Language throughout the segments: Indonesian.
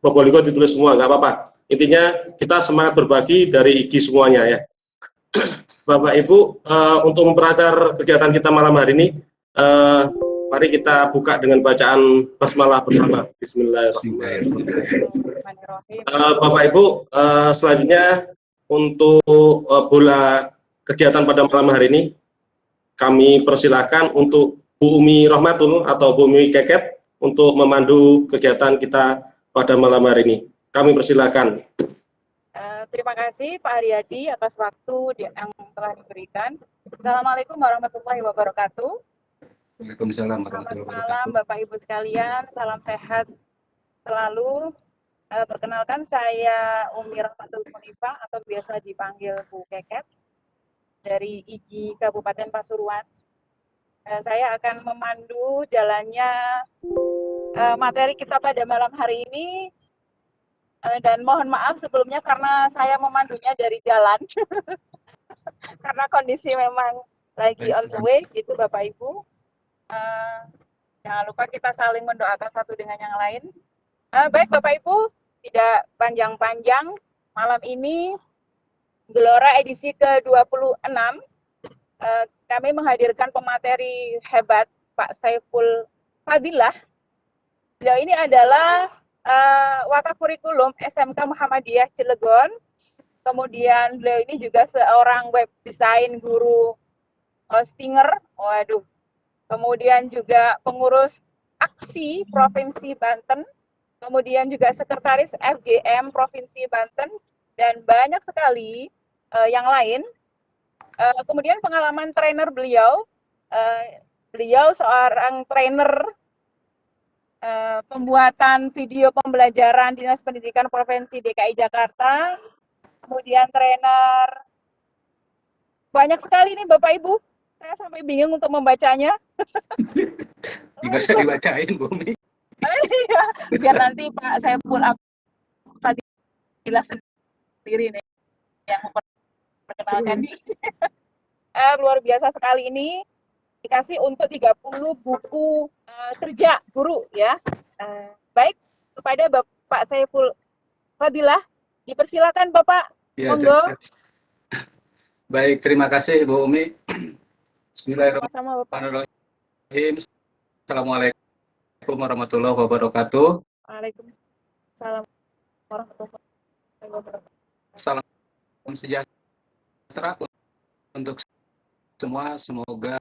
Probolinggo ditulis semua, nggak apa-apa. Intinya kita semangat berbagi dari IGI semuanya ya. Bapak Ibu, untuk memperancar kegiatan kita malam hari ini, mari kita buka dengan bacaan basmalah bersama. Bismillahirrahmanirrahim. Bapak Ibu, selanjutnya untuk bola kegiatan pada malam hari ini, kami persilakan untuk Bu Umi Rohmatul atau Bu Umi Keket untuk memandu kegiatan kita pada malam hari ini. Kami persilakan. Terima kasih Pak Haryadi atas waktu yang telah diberikan. Assalamualaikum warahmatullahi wabarakatuh. Waalaikumsalam warahmatullahi wabarakatuh. Selamat malam Bapak Ibu sekalian, salam sehat selalu. Perkenalkan saya Umi Rahmatul Munifah atau biasa dipanggil Bu Keket dari IGI Kabupaten Pasuruan. Saya akan memandu jalannya materi kita pada malam hari ini. Dan mohon maaf sebelumnya karena saya memandunya dari jalan karena kondisi memang lagi on the way gitu Bapak Ibu. Jangan lupa kita saling mendoakan satu dengan yang lain. Baik Bapak Ibu, tidak panjang-panjang, malam ini Gelora edisi ke-26 kami menghadirkan pemateri hebat Pak Saiful Fadilah. Beliau ini adalah Wakakurikulum SMK Muhammadiyah Cilegon. Kemudian beliau ini juga seorang web design, guru hostinger, waduh. Kemudian juga pengurus aksi Provinsi Banten. Kemudian juga sekretaris FGM Provinsi Banten dan banyak sekali yang lain. Kemudian pengalaman trainer beliau, beliau seorang trainer pembuatan video pembelajaran Dinas Pendidikan Provinsi DKI Jakarta, kemudian trainer, banyak sekali nih Bapak Ibu, saya sampai bingung untuk membacanya. Nggak usah dibacain, Bu Umi. Iya, biar nanti Pak Saiful tadi jelas sendiri nih yang memperkenalkan nih. Luar biasa sekali ini. Dikasih untuk 30 buku kerja guru ya. Baik, kepada Bapak Saiful Fadilah, dipersilakan Bapak. Ya, monggo. Baik, terima kasih Bu Umi. Bismillahirrahmanirrahim. Assalamualaikum warahmatullahi wabarakatuh. Waalaikumsalam warahmatullahi wabarakatuh. Salam sejahtera untuk semua, semoga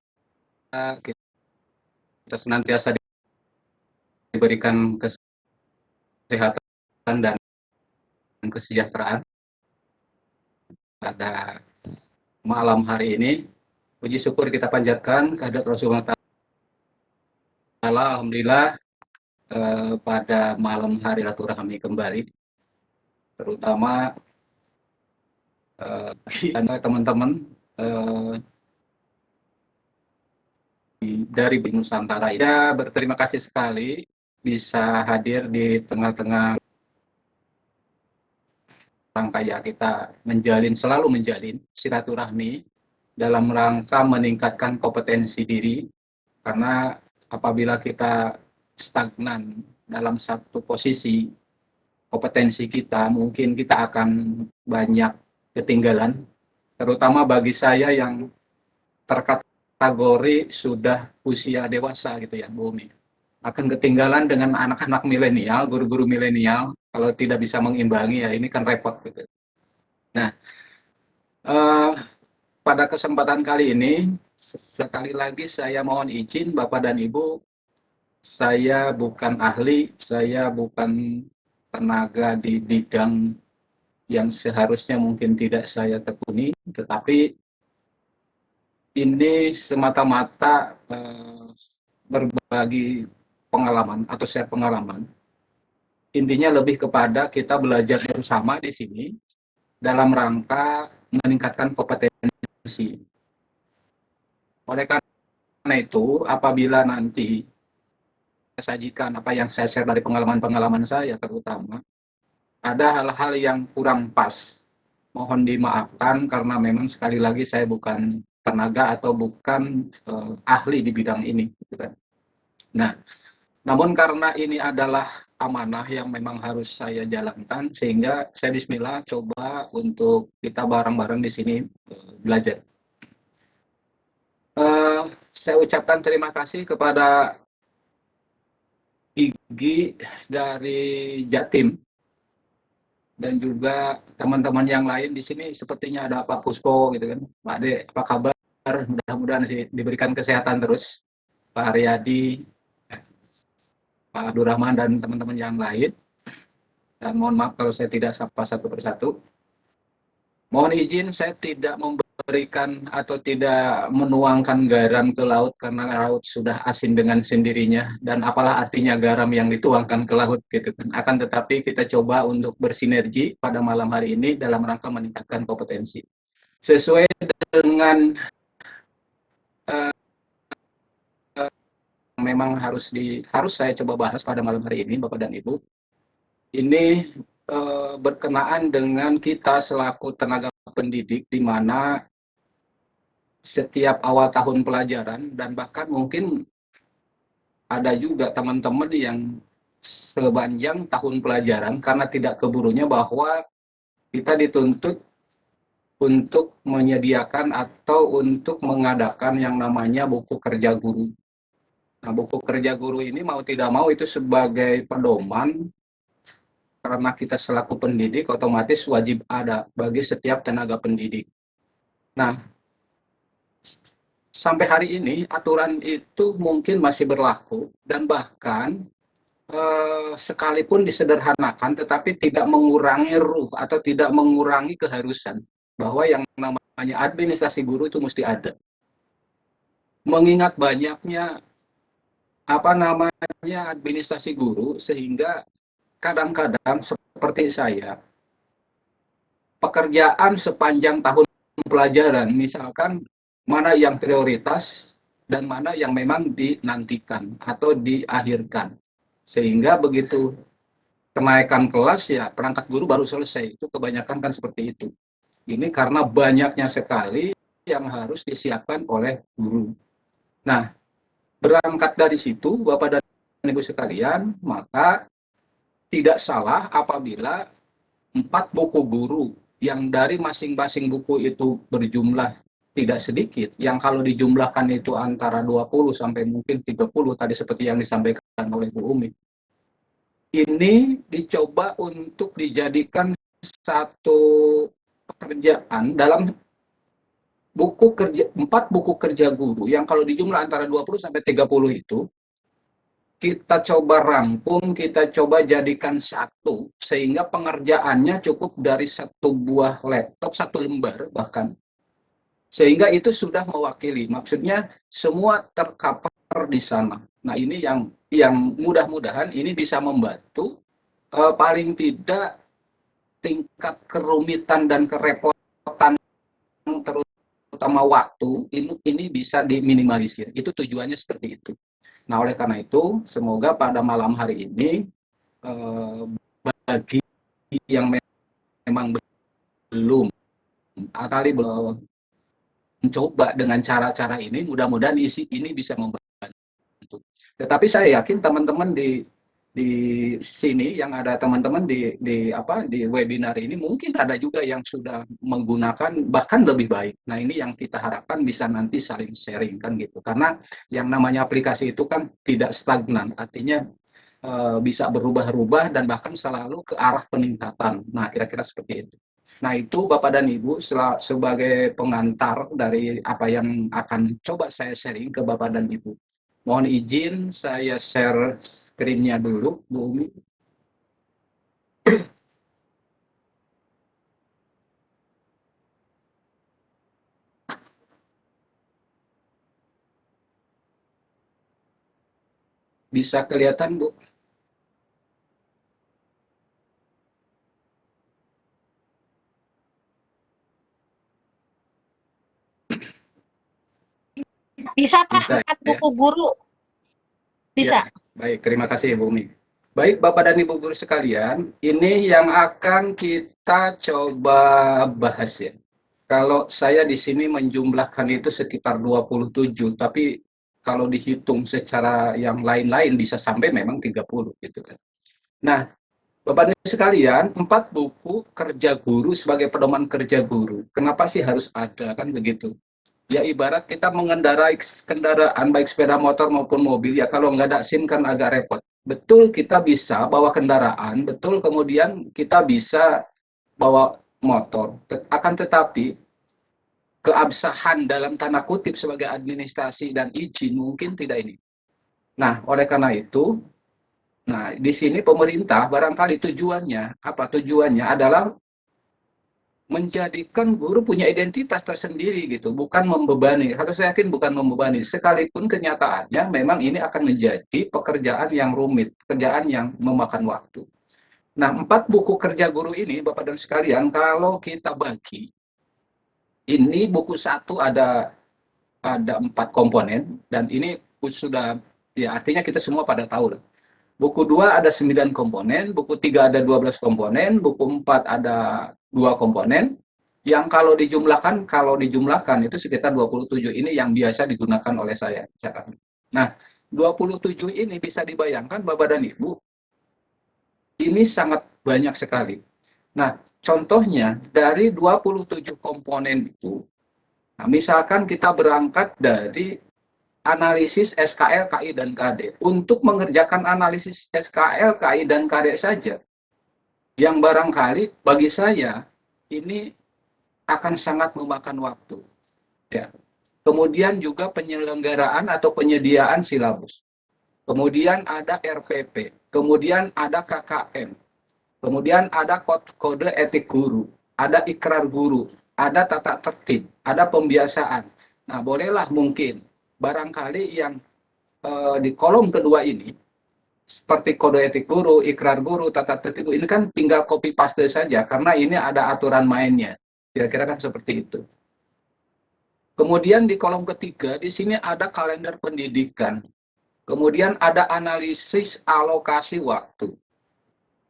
kita senantiasa diberikan kesehatan dan kesejahteraan pada malam hari ini. Puji syukur kita panjatkan kehadirat Rasulullah Ta'ala. Alhamdulillah pada malam hari silaturahmi kembali, terutama teman-teman dari Nusantara. Ya, berterima kasih sekali bisa hadir di tengah-tengah rangkaian kita selalu menjalin silaturahmi dalam rangka meningkatkan kompetensi diri, karena apabila kita stagnan dalam satu posisi kompetensi kita, mungkin kita akan banyak ketinggalan, terutama bagi saya yang terkategori sudah usia dewasa gitu ya Bu Umi, akan ketinggalan dengan anak-anak milenial, guru-guru milenial. Kalau tidak bisa mengimbangi ya ini kan repot gitu. Nah, pada kesempatan kali ini sekali lagi saya mohon izin Bapak dan Ibu, saya bukan ahli, saya bukan tenaga di bidang yang seharusnya mungkin tidak saya tekuni, tetapi ini semata-mata berbagi pengalaman atau share pengalaman. Intinya lebih kepada kita belajar bersama di sini dalam rangka meningkatkan kompetensi. Oleh karena itu, apabila nanti saya sajikan apa yang saya share dari pengalaman-pengalaman saya, terutama ada hal-hal yang kurang pas, mohon dimaafkan karena memang sekali lagi saya bukan tenaga atau bukan ahli di bidang ini. Gitu kan. Nah, Namun karena ini adalah amanah yang memang harus saya jalankan, sehingga saya bismillah coba untuk kita bareng-bareng di sini belajar. Saya ucapkan terima kasih kepada Igi dari Jatim dan juga teman-teman yang lain di sini, sepertinya ada Pak Puspo gitu kan. Pak Ade, apa kabar? Mudah-mudahan diberikan kesehatan terus. Pak Aryadi, Pak Abdurrahman dan teman-teman yang lain. Dan mohon maaf kalau saya tidak sapa satu persatu. Mohon izin saya tidak memberikan atau tidak menuangkan garam ke laut karena laut sudah asin dengan sendirinya, dan apalah artinya garam yang dituangkan ke laut gitu kan. Akan tetapi kita coba untuk bersinergi pada malam hari ini dalam rangka meningkatkan kompetensi. Sesuai dengan memang harus saya coba bahas pada malam hari ini, Bapak dan Ibu. Ini berkenaan dengan kita selaku tenaga pendidik, di mana setiap awal tahun pelajaran dan bahkan mungkin ada juga teman-teman yang sepanjang tahun pelajaran karena tidak keburunya bahwa kita dituntut untuk menyediakan atau untuk mengadakan yang namanya buku kerja guru. Nah, buku kerja guru ini mau tidak mau itu sebagai pedoman, karena kita selaku pendidik otomatis wajib ada bagi setiap tenaga pendidik. Nah, sampai hari ini aturan itu mungkin masih berlaku, dan bahkan sekalipun disederhanakan tetapi tidak mengurangi ruh atau tidak mengurangi keharusan bahwa yang namanya administrasi guru itu mesti ada. Mengingat banyaknya administrasi guru, sehingga kadang-kadang seperti saya, pekerjaan sepanjang tahun pelajaran, misalkan mana yang prioritas dan mana yang memang dinantikan atau diakhirkan. Sehingga begitu kenaikan kelas, ya perangkat guru baru selesai. Itu kebanyakan kan seperti itu. Ini karena banyaknya sekali yang harus disiapkan oleh guru. Nah, berangkat dari situ, Bapak dan Ibu sekalian, maka tidak salah apabila 4 buku guru yang dari masing-masing buku itu berjumlah tidak sedikit, yang kalau dijumlahkan itu antara 20 sampai mungkin 30 tadi seperti yang disampaikan oleh Bu Umi. Ini dicoba untuk dijadikan satu pekerjaan dalam 4 buku kerja guru yang kalau dijumlah antara 20 sampai 30 itu kita coba rangkum, kita coba jadikan satu, sehingga pengerjaannya cukup dari 1 buah laptop, 1 lembar bahkan. Sehingga itu sudah mewakili, maksudnya semua tercover di sana. Nah, ini yang mudah-mudahan ini bisa membantu paling tidak tingkat kerumitan dan kerepotan terutama waktu ini bisa diminimalisir. Itu tujuannya seperti itu. Nah, oleh karena itu, semoga pada malam hari ini bagi yang memang belum mencoba dengan cara-cara ini, mudah-mudahan ini bisa membantu. Tetapi saya yakin teman-teman di sini yang ada teman-teman di webinar ini mungkin ada juga yang sudah menggunakan bahkan lebih baik. Nah, ini yang kita harapkan bisa nanti saling sharing kan gitu. Karena yang namanya aplikasi itu kan tidak stagnan, artinya bisa berubah-ubah dan bahkan selalu ke arah peningkatan. Nah, kira-kira seperti itu. Nah, itu Bapak dan Ibu sebagai pengantar dari apa yang akan coba saya sharing ke Bapak dan Ibu. Mohon izin saya share screen-nya dulu, Bu Umi. Bisa kelihatan, Bu? Bisa Pak, Bisa, 4 buku guru. Bisa. Ya, baik, terima kasih Bu Umi. Baik, Bapak dan Ibu guru sekalian, ini yang akan kita coba bahas ya. Kalau saya di sini menjumlahkan itu sekitar 27, tapi kalau dihitung secara yang lain-lain bisa sampai memang 30 gitu kan. Nah, Bapak dan Ibu sekalian, 4 buku kerja guru sebagai pedoman kerja guru. Kenapa sih harus ada kan begitu? Ya ibarat kita mengendarai kendaraan baik sepeda motor maupun mobil, ya kalau nggak ada SIM kan agak repot. Betul kita bisa bawa kendaraan, betul kemudian kita bisa bawa motor. Akan tetapi keabsahan dalam tanda kutip sebagai administrasi dan izin mungkin tidak ini. Nah, oleh karena itu, nah di sini pemerintah barangkali tujuannya apa? Tujuannya adalah menjadikan guru punya identitas tersendiri gitu, bukan membebani. Harus saya yakin bukan membebani. Sekalipun kenyataannya memang ini akan menjadi pekerjaan yang rumit, pekerjaan yang memakan waktu. Nah, 4 buku kerja guru ini, Bapak dan sekalian, kalau kita bagi, ini buku 1 ada 4 komponen, dan ini sudah, ya artinya kita semua pada tahu lah. Buku 2 ada 9 komponen, buku 3 ada 12 komponen, buku 4 ada 2 komponen, yang kalau dijumlahkan itu sekitar 27 ini yang biasa digunakan oleh saya. Nah, 27 ini bisa dibayangkan Bapak dan Ibu, ini sangat banyak sekali. Nah, contohnya dari 27 komponen itu, nah, misalkan kita berangkat dari analisis SKL, KI, dan KD. Untuk mengerjakan analisis SKL, KI, dan KD saja, yang barangkali bagi saya ini akan sangat memakan waktu. Ya. Kemudian juga penyelenggaraan atau penyediaan silabus. Kemudian ada RPP. Kemudian ada KKM. Kemudian ada kode etik guru. Ada ikrar guru. Ada tata tertib. Ada pembiasaan. Nah, bolehlah mungkin barangkali yang di kolom kedua ini, seperti kode etik guru, ikrar guru, tata tertib guru, ini kan tinggal copy paste saja, karena ini ada aturan mainnya. Kira-kira kan seperti itu. Kemudian di kolom ketiga, di sini ada kalender pendidikan. Kemudian ada analisis alokasi waktu.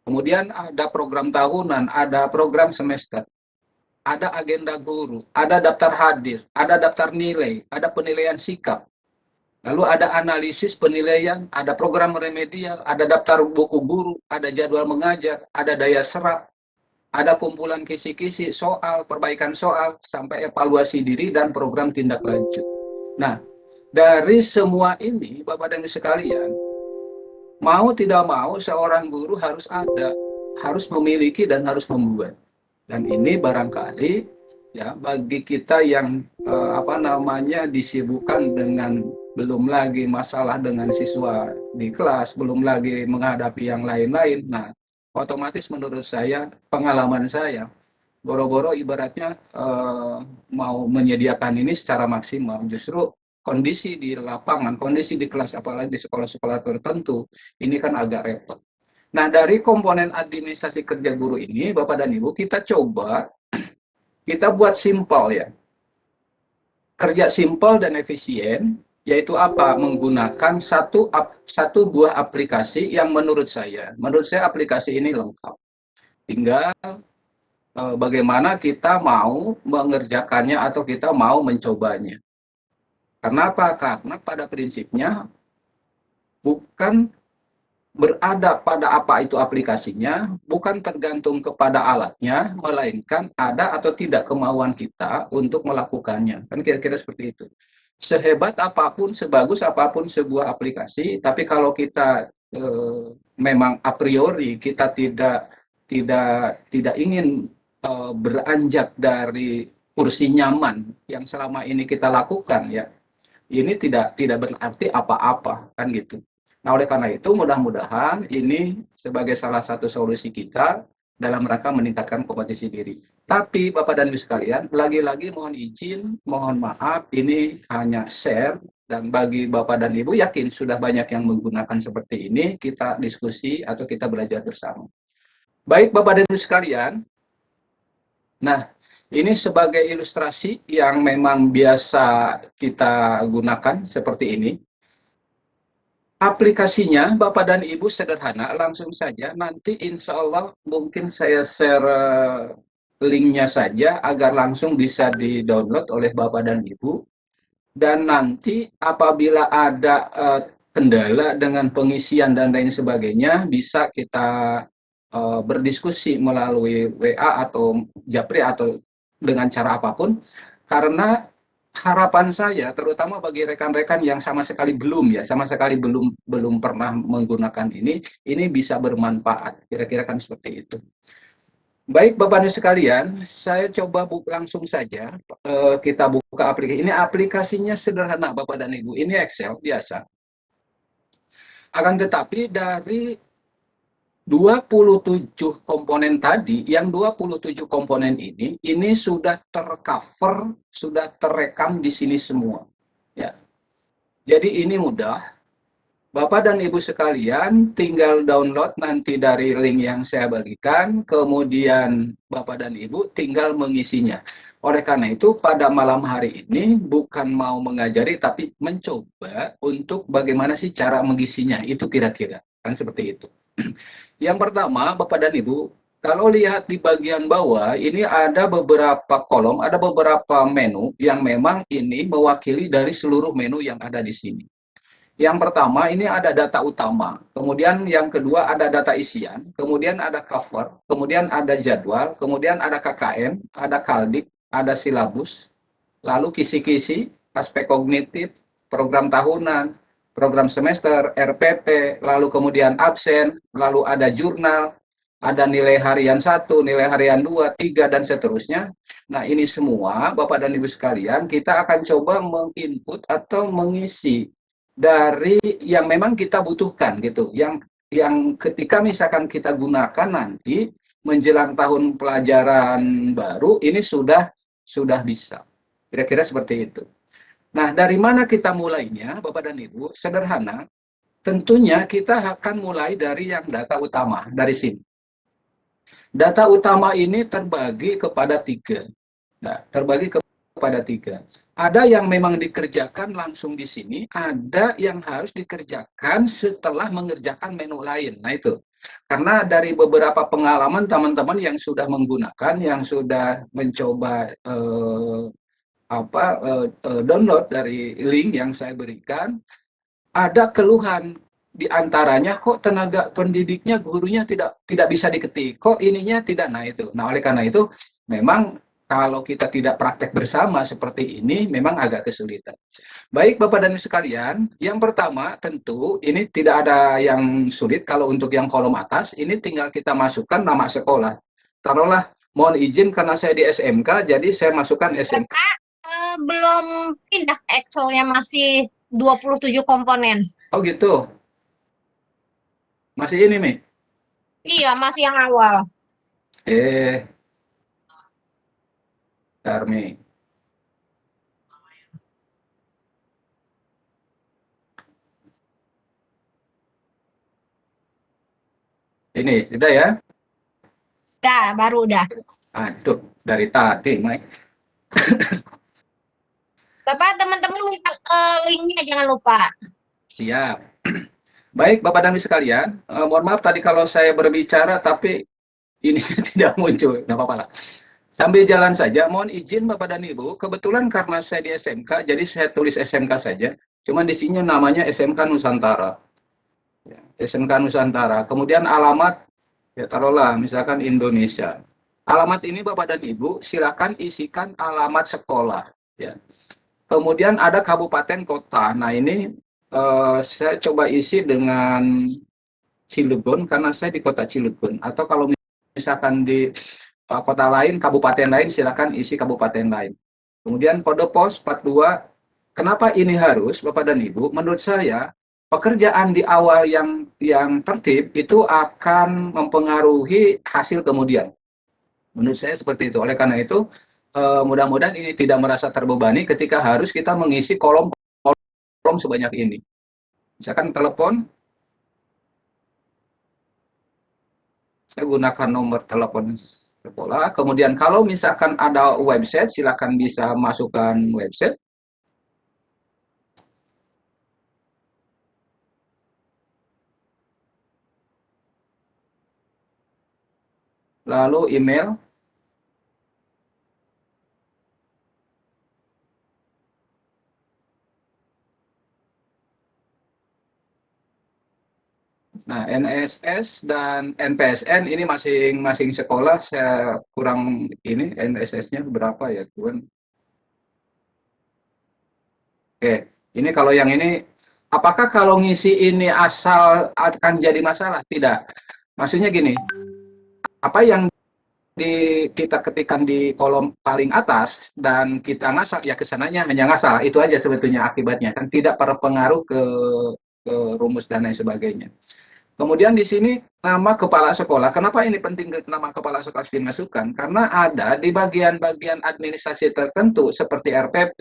Kemudian ada program tahunan, ada program semester. Ada agenda guru, ada daftar hadir, ada daftar nilai, ada penilaian sikap. Lalu ada analisis penilaian, ada program remedial, ada daftar buku guru, ada jadwal mengajar, ada daya serap, ada kumpulan kisi-kisi, soal, perbaikan soal, sampai evaluasi diri dan program tindak lanjut. Nah, dari semua ini, Bapak dan Ibu sekalian, mau tidak mau seorang guru harus ada, harus memiliki dan harus membuat. Dan ini barangkali ya bagi kita yang disibukkan dengan belum lagi masalah dengan siswa di kelas, belum lagi menghadapi yang lain-lain. Nah, otomatis menurut saya, pengalaman saya, boro-boro ibaratnya mau menyediakan ini secara maksimal. Justru kondisi di lapangan, kondisi di kelas, apalagi di sekolah-sekolah tertentu, ini kan agak repot. Nah, dari komponen administrasi kerja guru ini, Bapak dan Ibu, kita coba, kita buat simpel ya. Kerja simpel dan efisien, yaitu apa? Menggunakan satu buah aplikasi yang menurut saya aplikasi ini lengkap. Tinggal bagaimana kita mau mengerjakannya atau kita mau mencobanya. Karena apa? Karena pada prinsipnya bukan berada pada apa itu aplikasinya, bukan tergantung kepada alatnya, melainkan ada atau tidak kemauan kita untuk melakukannya. Kan kira-kira seperti itu. Sehebat apapun, sebagus apapun sebuah aplikasi, tapi kalau kita memang a priori kita tidak ingin beranjak dari kursi nyaman yang selama ini kita lakukan, ya, ini tidak berarti apa-apa, kan gitu. Nah, oleh karena itu, mudah-mudahan ini sebagai salah satu solusi kita dalam rangka meningkatkan kompetisi diri. Tapi, Bapak dan Ibu sekalian, lagi-lagi mohon izin, mohon maaf, ini hanya share, dan bagi Bapak dan Ibu, yakin sudah banyak yang menggunakan seperti ini, kita diskusi atau kita belajar bersama. Baik, Bapak dan Ibu sekalian, nah, ini sebagai ilustrasi yang memang biasa kita gunakan seperti ini. Aplikasinya, Bapak dan Ibu, sederhana, langsung saja. Nanti insya Allah mungkin saya share linknya saja agar langsung bisa di-download oleh Bapak dan Ibu. Dan nanti apabila ada kendala dengan pengisian dan lain sebagainya, bisa kita berdiskusi melalui WA atau Japri atau dengan cara apapun, karena harapan saya terutama bagi rekan-rekan yang sama sekali belum ya, sama sekali belum pernah menggunakan ini bisa bermanfaat. Kira-kira kan seperti itu. Baik Bapak Ibu sekalian, saya coba langsung saja kita buka aplikasi. Ini aplikasinya sederhana Bapak dan Ibu. Ini Excel biasa. Akan tetapi dari 27 komponen tadi, yang 27 komponen ini sudah tercover, sudah terekam di sini semua. Ya. Jadi ini mudah. Bapak dan Ibu sekalian tinggal download nanti dari link yang saya bagikan, kemudian Bapak dan Ibu tinggal mengisinya. Oleh karena itu, pada malam hari ini bukan mau mengajari, tapi mencoba untuk bagaimana sih cara mengisinya. Itu kira-kira, kan seperti itu. Yang pertama, Bapak dan Ibu, kalau lihat di bagian bawah, ini ada beberapa kolom, ada beberapa menu yang memang ini mewakili dari seluruh menu yang ada di sini. Yang pertama ini ada data utama, kemudian yang kedua ada data isian, kemudian ada cover, kemudian ada jadwal, kemudian ada KKM, ada kaldik, ada silabus, lalu kisi-kisi, aspek kognitif, program tahunan, program semester, RPP, lalu kemudian absen, lalu ada jurnal, ada nilai harian 1, nilai harian 2, 3, dan seterusnya. Nah ini semua Bapak dan Ibu sekalian, kita akan coba menginput atau mengisi dari yang memang kita butuhkan gitu, yang ketika misalkan kita gunakan nanti menjelang tahun pelajaran baru ini sudah bisa. Kira-kira seperti itu. Nah, dari mana kita mulainya, Bapak dan Ibu? Sederhana, tentunya kita akan mulai dari yang data utama, dari sini. Data utama ini terbagi kepada 3. Nah, terbagi kepada 3. Ada yang memang dikerjakan langsung di sini, ada yang harus dikerjakan setelah mengerjakan menu lain. Nah, itu. Karena dari beberapa pengalaman teman-teman yang sudah menggunakan, yang sudah mencoba download dari link yang saya berikan, ada keluhan di antaranya kok tenaga pendidiknya, gurunya tidak bisa diketik, kok ininya tidak. Nah itu. Nah oleh karena itu memang kalau kita tidak praktek bersama seperti ini memang agak kesulitan. Baik Bapak dan Ibu sekalian, yang pertama tentu ini tidak ada yang sulit. Kalau untuk yang kolom atas ini tinggal kita masukkan nama sekolah. Taruhlah mohon izin karena saya di SMK, jadi saya masukkan SMK. Bapak belum pindah ke Excel-nya, masih 27 komponen. Oh gitu. Masih ini, Mi? Iya, masih yang awal. Bentar, Mi. Ini, sudah ya? Udah, baru udah. Aduh, dari tadi, Mike. Bapak, teman-teman minta linknya jangan lupa. Siap. Baik, Bapak dan Ibu sekalian, mohon maaf tadi kalau saya berbicara tapi ini tidak muncul, nggak apa-apa lah. Sambil jalan saja, mohon izin Bapak dan Ibu, kebetulan karena saya di SMK, jadi saya tulis SMK saja, cuman di sini namanya SMK Nusantara. Ya, SMK Nusantara, kemudian alamat, ya taruhlah misalkan Indonesia. Alamat ini Bapak dan Ibu, silakan isikan alamat sekolah. Ya. Kemudian ada kabupaten kota, nah ini saya coba isi dengan Cilegon karena saya di kota Cilegon. Atau kalau misalkan di kota lain, kabupaten lain, silakan isi kabupaten lain. Kemudian kode pos 42. Kenapa ini harus, Bapak dan Ibu? Menurut saya, pekerjaan di awal yang tertib itu akan mempengaruhi hasil kemudian. Menurut saya seperti itu. Oleh karena itu, mudah-mudahan ini tidak merasa terbebani ketika harus kita mengisi kolom sebanyak ini. Misalkan telepon, saya gunakan nomor telepon sekolah. Kemudian kalau misalkan ada website, silakan bisa masukkan website. Lalu email. Nah, NSS dan NPSN ini masing-masing sekolah, saya kurang ini NSS-nya berapa ya, Tuan? Oke, ini kalau yang ini, apakah kalau ngisi ini asal akan jadi masalah? Tidak. Maksudnya gini, apa yang kita ketikkan di kolom paling atas dan kita ngasal, ya kesananya hanya ngasal, itu aja sebetulnya akibatnya, kan tidak berpengaruh ke rumus dan lain sebagainya. Kemudian di sini nama kepala sekolah. Kenapa ini penting nama kepala sekolah dimasukkan? Karena ada di bagian-bagian administrasi tertentu seperti RPP,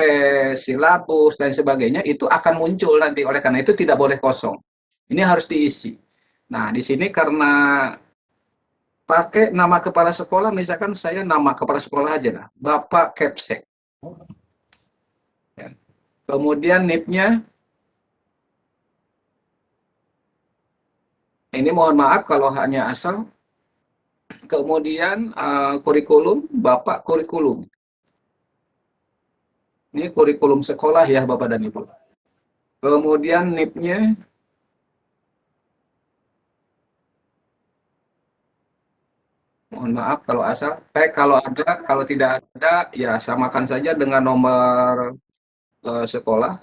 silabus dan sebagainya itu akan muncul nanti. Oleh karena itu tidak boleh kosong. Ini harus diisi. Nah, di sini karena pakai nama kepala sekolah, misalkan saya nama kepala sekolah aja lah, Bapak Kepsek. Ya. Kemudian NIP-nya, ini mohon maaf kalau hanya asal. Kemudian kurikulum, Bapak kurikulum. Ini kurikulum sekolah ya Bapak dan Ibu. Kemudian NIP-nya, mohon maaf kalau asal. Kalau ada, kalau tidak ada, ya samakan saja dengan nomor sekolah.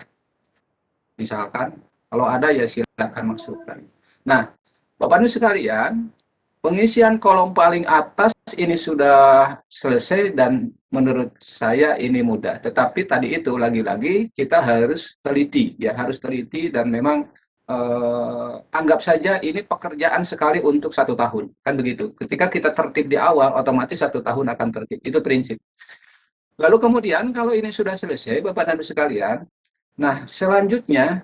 Misalkan, kalau ada ya silakan masukkan. Nah, Bapak Ibu sekalian, pengisian kolom paling atas ini sudah selesai dan menurut saya ini mudah. Tetapi tadi itu lagi-lagi kita harus teliti, ya harus teliti dan memang anggap saja ini pekerjaan sekali untuk 1 tahun, kan begitu. Ketika kita tertib di awal, otomatis 1 tahun akan tertib. Itu prinsip. Lalu kemudian kalau ini sudah selesai, Bapak dan Ibu sekalian, nah selanjutnya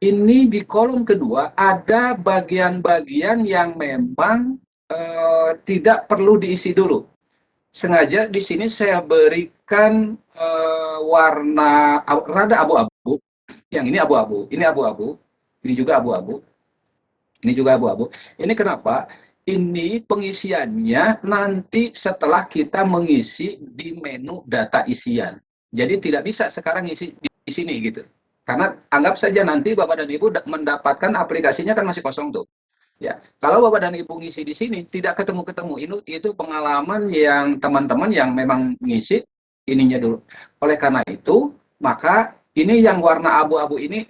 ini di kolom kedua ada bagian-bagian yang memang tidak perlu diisi dulu. Sengaja di sini saya berikan warna rada abu-abu. Yang ini abu-abu, ini abu-abu, ini juga abu-abu, ini juga abu-abu. Ini kenapa? Ini pengisiannya nanti setelah kita mengisi di menu data isian. Jadi tidak bisa sekarang isi di sini gitu. Karena anggap saja nanti Bapak dan Ibu mendapatkan aplikasinya kan masih kosong tuh. Ya, kalau Bapak dan Ibu ngisi di sini tidak ketemu-ketemu, itu pengalaman yang teman-teman yang memang ngisi ininya dulu. Oleh karena itu, maka ini yang warna abu-abu ini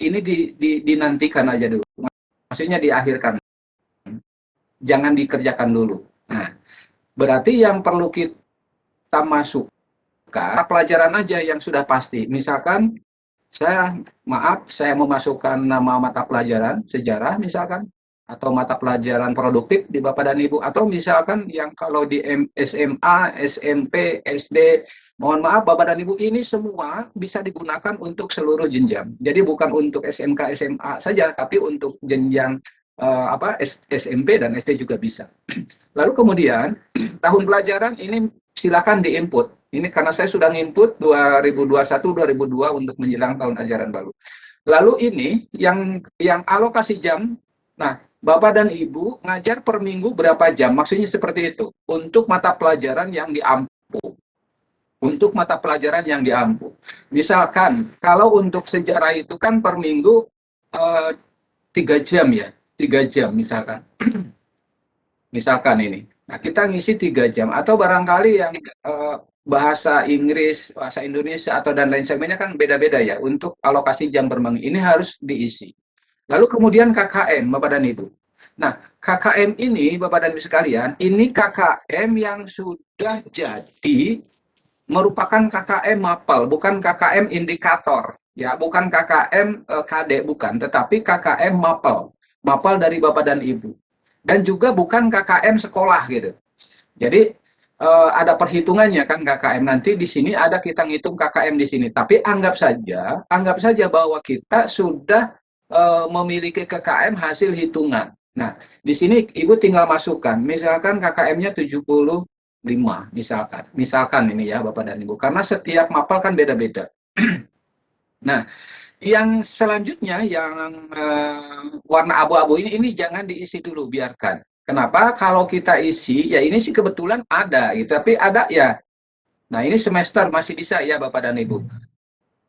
dinantikan aja dulu. Maksudnya diakhirkan. Jangan dikerjakan dulu. Nah, berarti yang perlu kita masukkan pelajaran aja yang sudah pasti. Misalkan saya memasukkan nama mata pelajaran sejarah misalkan, atau mata pelajaran produktif di Bapak dan Ibu, atau misalkan yang kalau di SMA, SMP, SD, mohon maaf Bapak dan Ibu, ini semua bisa digunakan untuk seluruh jenjang. Jadi bukan untuk SMK, SMA saja, tapi untuk jenjang SMP dan SD juga bisa. Lalu kemudian tahun pelajaran ini silakan diinput. Ini karena saya sudah nginput 2021-2002 untuk menjelang tahun ajaran baru. Lalu ini yang alokasi jam. Nah, Bapak dan Ibu ngajar per minggu berapa jam? Maksudnya seperti itu. Untuk mata pelajaran yang diampu. Untuk mata pelajaran yang diampu. Misalkan, kalau untuk sejarah itu kan per minggu 3 jam ya. 3 jam misalkan. Misalkan ini. Nah, kita ngisi 3 jam. Atau barangkali yang bahasa Inggris, bahasa Indonesia, atau dan lain sebagainya kan beda-beda ya. Untuk alokasi jam per minggu. Ini harus diisi. Lalu kemudian KKM, Bapak dan Ibu. Nah, KKM ini, Bapak dan Ibu sekalian, ini KKM yang sudah jadi merupakan KKM mapel, bukan KKM indikator. Ya, bukan KKM KD, bukan. Tetapi KKM mapel. Mapel dari Bapak dan Ibu. Dan juga bukan KKM sekolah gitu. Jadi ada perhitungannya kan KKM, nanti di sini ada kita ngitung KKM di sini. Tapi anggap saja bahwa kita sudah memiliki KKM hasil hitungan. Nah, di sini Ibu tinggal masukkan, misalkan KKM-nya 75, misalkan ini ya Bapak dan Ibu, karena setiap mapel kan beda-beda. Nah, yang selanjutnya yang warna abu-abu ini jangan diisi dulu, biarkan. Kenapa? Kalau kita isi, ya ini sih kebetulan ada, gitu. Tapi ada ya. Nah, ini semester masih bisa ya Bapak dan Ibu.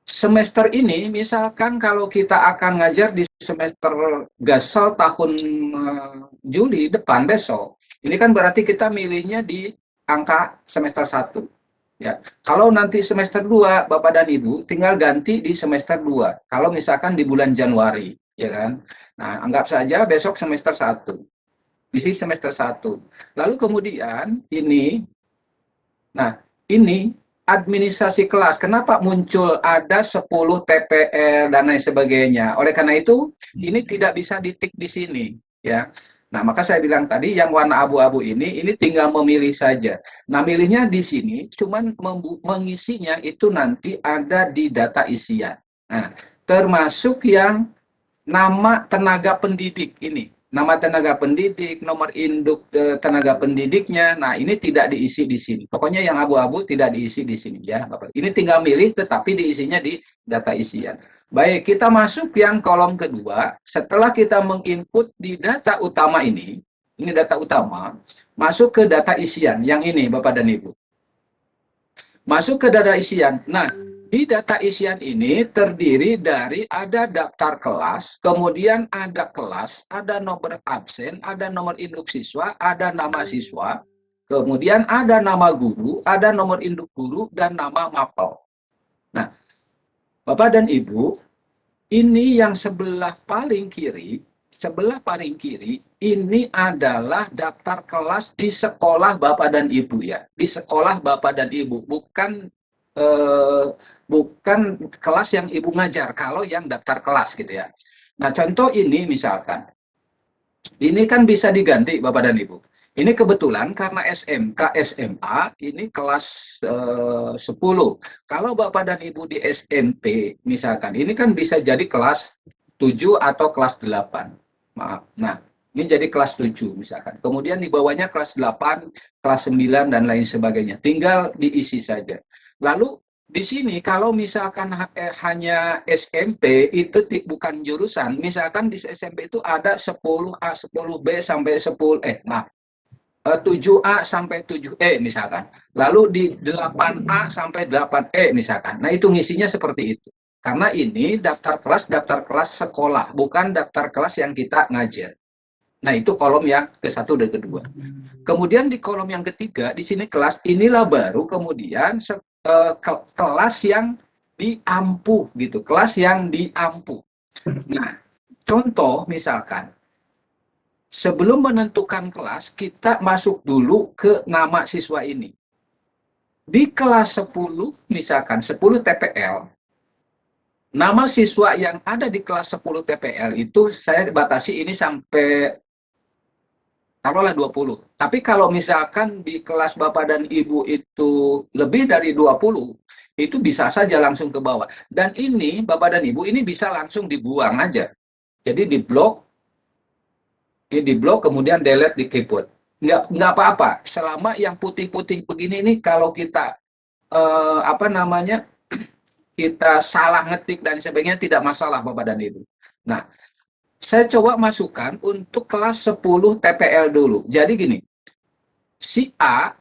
semester ini, misalkan kalau kita akan ngajar di semester gasal tahun Juli depan besok, ini kan berarti kita milihnya di angka semester 1. Ya. Kalau nanti semester 2, Bapak dan Ibu, tinggal ganti di semester 2. Kalau misalkan di bulan Januari, ya kan? Nah, anggap saja besok semester 1. Isi semester 1. Lalu kemudian ini, nah, ini administrasi kelas. Kenapa muncul ada 10 TPL dan lain sebagainya? Oleh karena itu, ini tidak bisa ditik di sini, ya. Nah, maka saya bilang tadi yang warna abu-abu ini tinggal memilih saja. Nah, milihnya di sini, cuman mengisinya itu nanti ada di data isian. Nah, termasuk yang nama tenaga pendidik ini. Nama tenaga pendidik, nomor induk tenaga pendidiknya. Nah, ini tidak diisi di sini. Pokoknya yang abu-abu tidak diisi di sini ya, Bapak. Ini tinggal milih tetapi diisinya di data isian. Baik, kita masuk yang kolom kedua. Setelah kita menginput di data utama ini data utama, masuk ke data isian. Yang ini, Bapak dan Ibu. Masuk ke data isian. Nah, di data isian ini terdiri dari ada daftar kelas, kemudian ada kelas, ada nomor absen, ada nomor induk siswa, ada nama siswa, kemudian ada nama guru, ada nomor induk guru, dan nama mapel. Nah, Bapak dan Ibu, ini yang sebelah paling kiri, ini adalah daftar kelas di sekolah Bapak dan Ibu ya. Di sekolah Bapak dan Ibu, bukan kelas yang Ibu ngajar, kalau yang daftar kelas gitu ya. Nah, contoh ini misalkan, ini kan bisa diganti Bapak dan Ibu. Ini kebetulan karena SMK, SMA, ini kelas 10. Kalau Bapak dan Ibu di SMP, misalkan, ini kan bisa jadi kelas 7 atau kelas 8. Maaf. Nah, ini jadi kelas 7 misalkan. Kemudian di bawahnya kelas 8, kelas 9, dan lain sebagainya. Tinggal diisi saja. Lalu di sini kalau misalkan hanya SMP itu bukan jurusan, misalkan di SMP itu ada 10A, 10B sampai 7A sampai 7E misalkan. Lalu di 8A sampai 8E misalkan. Nah, itu ngisinya seperti itu. Karena ini daftar kelas sekolah, bukan daftar kelas yang kita ngajar. Nah, itu kolom yang ke-1 dan kedua. Kemudian di kolom yang ketiga, di sini kelas, inilah baru kemudian kelas yang diampu gitu, kelas yang diampu. Nah, contoh misalkan, sebelum menentukan kelas, kita masuk dulu ke nama siswa ini. Di kelas 10, misalkan 10 TPL, nama siswa yang ada di kelas 10 TPL itu saya batasi ini sampai taruhlah 20. Tapi kalau misalkan di kelas Bapak dan Ibu itu lebih dari 20, itu bisa saja langsung ke bawah. Dan ini Bapak dan Ibu ini bisa langsung dibuang aja. Jadi diblok, kemudian delete di keyboard. Nggak apa-apa. Selama yang putih-putih begini ini kalau kita kita salah ngetik dan sebagainya tidak masalah Bapak dan Ibu. Nah, saya coba masukkan untuk kelas 10 TPL dulu. Jadi gini, si A,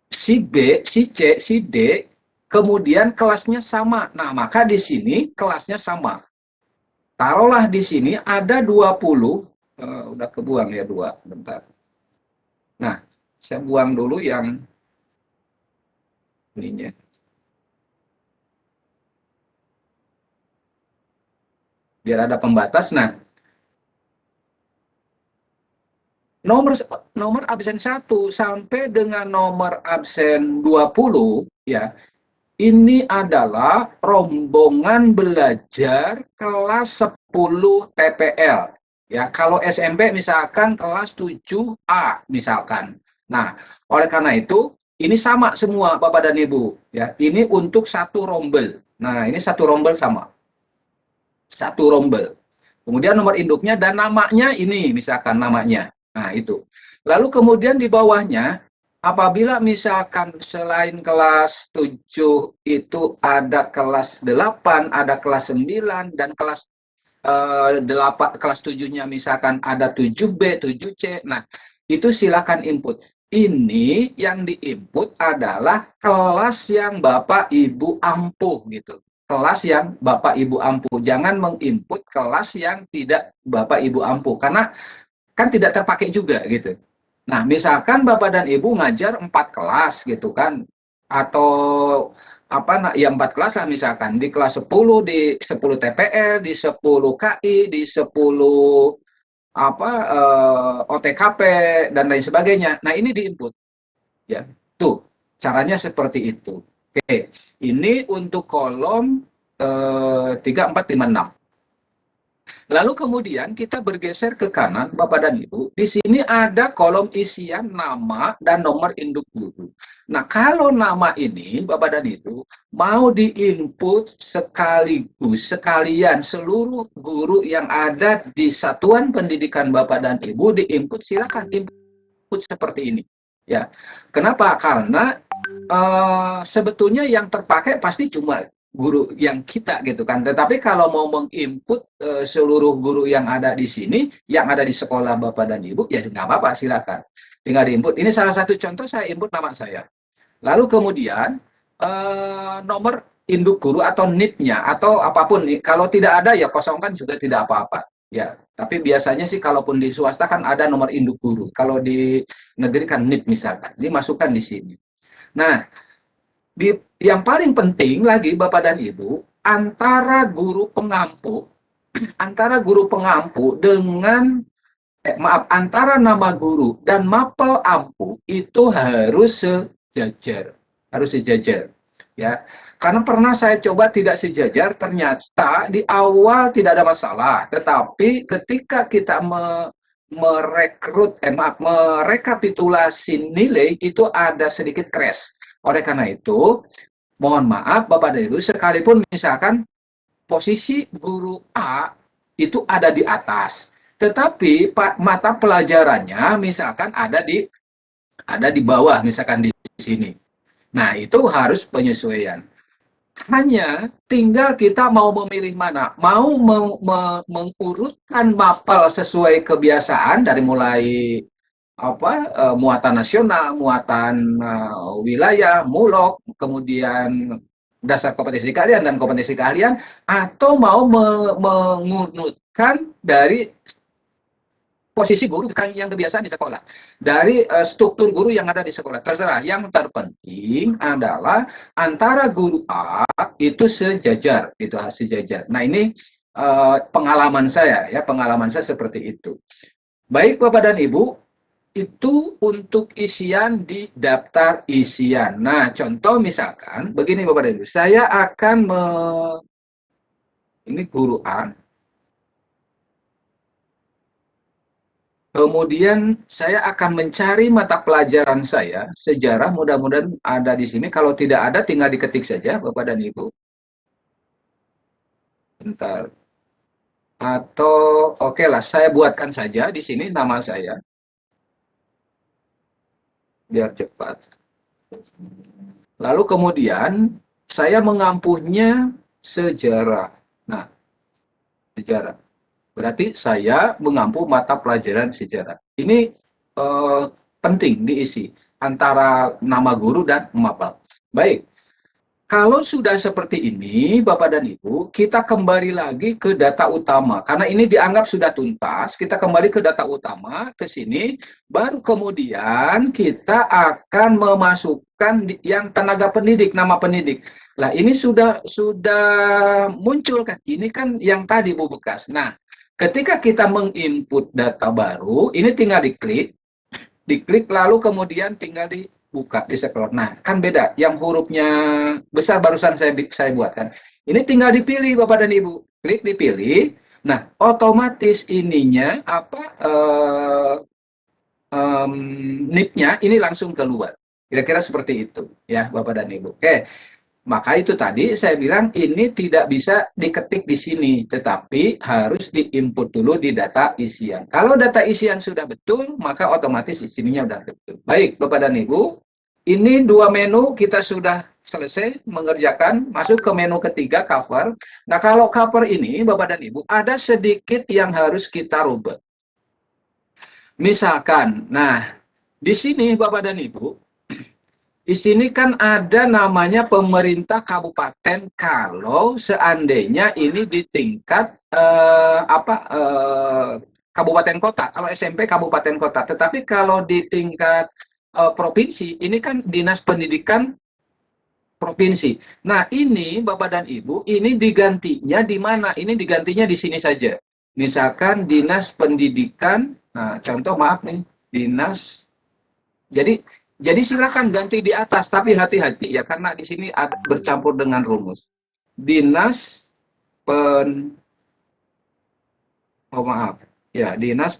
si B, si C, si D, kemudian kelasnya sama. Nah, maka di sini kelasnya sama. Taruhlah di sini ada 20, udah kebuang ya 2, bentar. Nah, saya buang dulu yang ininya. Biar ada pembatas. Nah, nomor absen 1 sampai dengan nomor absen 20 ya, ini adalah rombongan belajar kelas 10 TPL ya. Kalau SMP misalkan kelas 7A misalkan. Nah, oleh karena itu ini sama semua Bapak dan Ibu ya. Ini untuk satu rombel. Nah, ini satu rombel sama. Satu rombel. Kemudian nomor induknya dan namanya ini misalkan namanya. Nah, itu. Lalu kemudian di bawahnya, apabila misalkan selain kelas 7 itu ada kelas 8, ada kelas 9, dan kelas 8, kelas 7-nya misalkan ada 7B, 7C. Nah, itu silakan input. ini yang diinput adalah kelas yang Bapak Ibu ampuh gitu. Kelas yang Bapak Ibu ampuh. Jangan menginput kelas yang tidak Bapak Ibu ampuh. Karena kan tidak terpakai juga gitu. Nah, misalkan Bapak dan Ibu ngajar 4 kelas gitu kan. Atau apa ya 4 kelas lah misalkan. Di kelas 10, di 10 TPL, di 10 KI, di 10 OTKP dan lain sebagainya. Nah, ini diinput ya. Tuh, caranya seperti itu. Oke, ini untuk kolom 3, 4, 5, 6. Lalu kemudian kita bergeser ke kanan, Bapak dan Ibu. Di sini ada kolom isian nama dan nomor induk guru. Nah, kalau nama ini, Bapak dan Ibu, mau diinput sekalian seluruh guru yang ada di satuan pendidikan Bapak dan Ibu diinput, silakan input seperti ini. Ya, kenapa? Karena sebetulnya yang terpakai pasti cuma guru yang kita gitu kan. Tetapi kalau mau menginput seluruh guru yang ada di sini, yang ada di sekolah Bapak dan Ibu, ya nggak apa-apa, silakan. Tinggal diinput. Ini salah satu contoh saya input nama saya. Lalu kemudian nomor induk guru atau NIP-nya atau apapun. Kalau tidak ada ya kosongkan juga tidak apa-apa. Ya, tapi biasanya sih kalaupun di swasta kan ada nomor induk guru. Kalau di negeri kan NIP misalkan, dimasukkan di sini. Nah, yang paling penting lagi Bapak dan Ibu, antara guru pengampu dengan antara nama guru dan mapel ampu itu harus sejajar ya. Karena pernah saya coba tidak sejajar, ternyata di awal tidak ada masalah, tetapi ketika kita merekapitulasi nilai itu ada sedikit crash. Oleh karena itu, mohon maaf Bapak dan Ibu, sekalipun misalkan posisi guru A itu ada di atas, tetapi mata pelajarannya misalkan ada di bawah, misalkan di sini. Nah, itu harus penyesuaian. Hanya tinggal kita mau memilih mana, mau mengurutkan mapel sesuai kebiasaan dari mulai muatan nasional, muatan wilayah, mulok, kemudian dasar kompetensi keahlian dan kompetensi keahlian, atau mau mengurutkan dari posisi guru yang kebiasaan di sekolah, dari struktur guru yang ada di sekolah, terserah. Yang terpenting adalah antara guru A itu sejajar, itu sejajar. Nah, ini pengalaman saya seperti itu. Baik Bapak dan Ibu, itu untuk isian di daftar isian. Nah, contoh misalkan begini Bapak dan Ibu, saya akan ini guru A. Kemudian saya akan mencari mata pelajaran saya, sejarah, mudah-mudahan ada di sini. Kalau tidak ada, tinggal diketik saja, Bapak dan Ibu. Bentar. Atau oke lah, saya buatkan saja di sini nama saya. Biar cepat. Lalu kemudian saya mengampuhnya sejarah. Nah, sejarah. Berarti saya mengampu mata pelajaran sejarah. Ini penting diisi antara nama guru dan mapel. Baik, kalau sudah seperti ini, Bapak dan Ibu, kita kembali lagi ke data utama. Karena ini dianggap sudah tuntas, kita kembali ke data utama, ke sini, baru kemudian kita akan memasukkan yang tenaga pendidik, nama pendidik. Nah, ini sudah muncul kan? Ini kan yang tadi Bu Bekas. Nah, ketika kita menginput data baru, ini tinggal diklik lalu kemudian tinggal dibuka di scroll. Nah, kan beda. Yang hurufnya besar barusan saya buatkan. Ini tinggal dipilih Bapak dan Ibu. Klik dipilih. Nah, otomatis ininya NIP-nya ini langsung keluar. Kira-kira seperti itu ya Bapak dan Ibu. Oke. Maka itu tadi saya bilang ini tidak bisa diketik di sini, tetapi harus diinput dulu di data isian. Kalau data isian sudah betul, maka otomatis isinya sudah betul. Baik, Bapak dan Ibu, ini 2 menu kita sudah selesai mengerjakan, masuk ke menu ketiga, cover. Nah, kalau cover ini, Bapak dan Ibu, ada sedikit yang harus kita rubah. Misalkan, nah, Di sini Bapak dan Ibu, di sini kan ada namanya pemerintah kabupaten kalau seandainya ini di tingkat kabupaten kota. Kalau SMP kabupaten kota, tetapi kalau di tingkat provinsi ini kan dinas pendidikan provinsi. Nah, ini Bapak dan Ibu, ini digantinya di mana? Ini digantinya di sini saja. Misalkan dinas pendidikan, nah contoh maaf nih, dinas. Jadi silakan ganti di atas, tapi hati-hati ya karena di sini ada bercampur dengan rumus. Dinas pen oh maaf. Ya, Dinas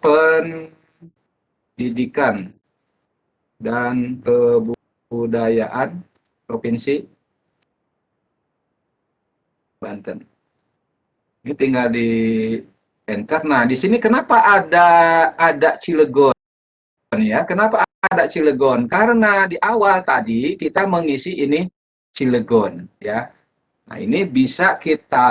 Pendidikan dan Kebudayaan Provinsi Banten. Ini tinggal di enter. Nah, di sini kenapa ada Cilegon ya? Kenapa ada Cilegon? Karena di awal tadi kita mengisi ini Cilegon ya. Nah, ini bisa kita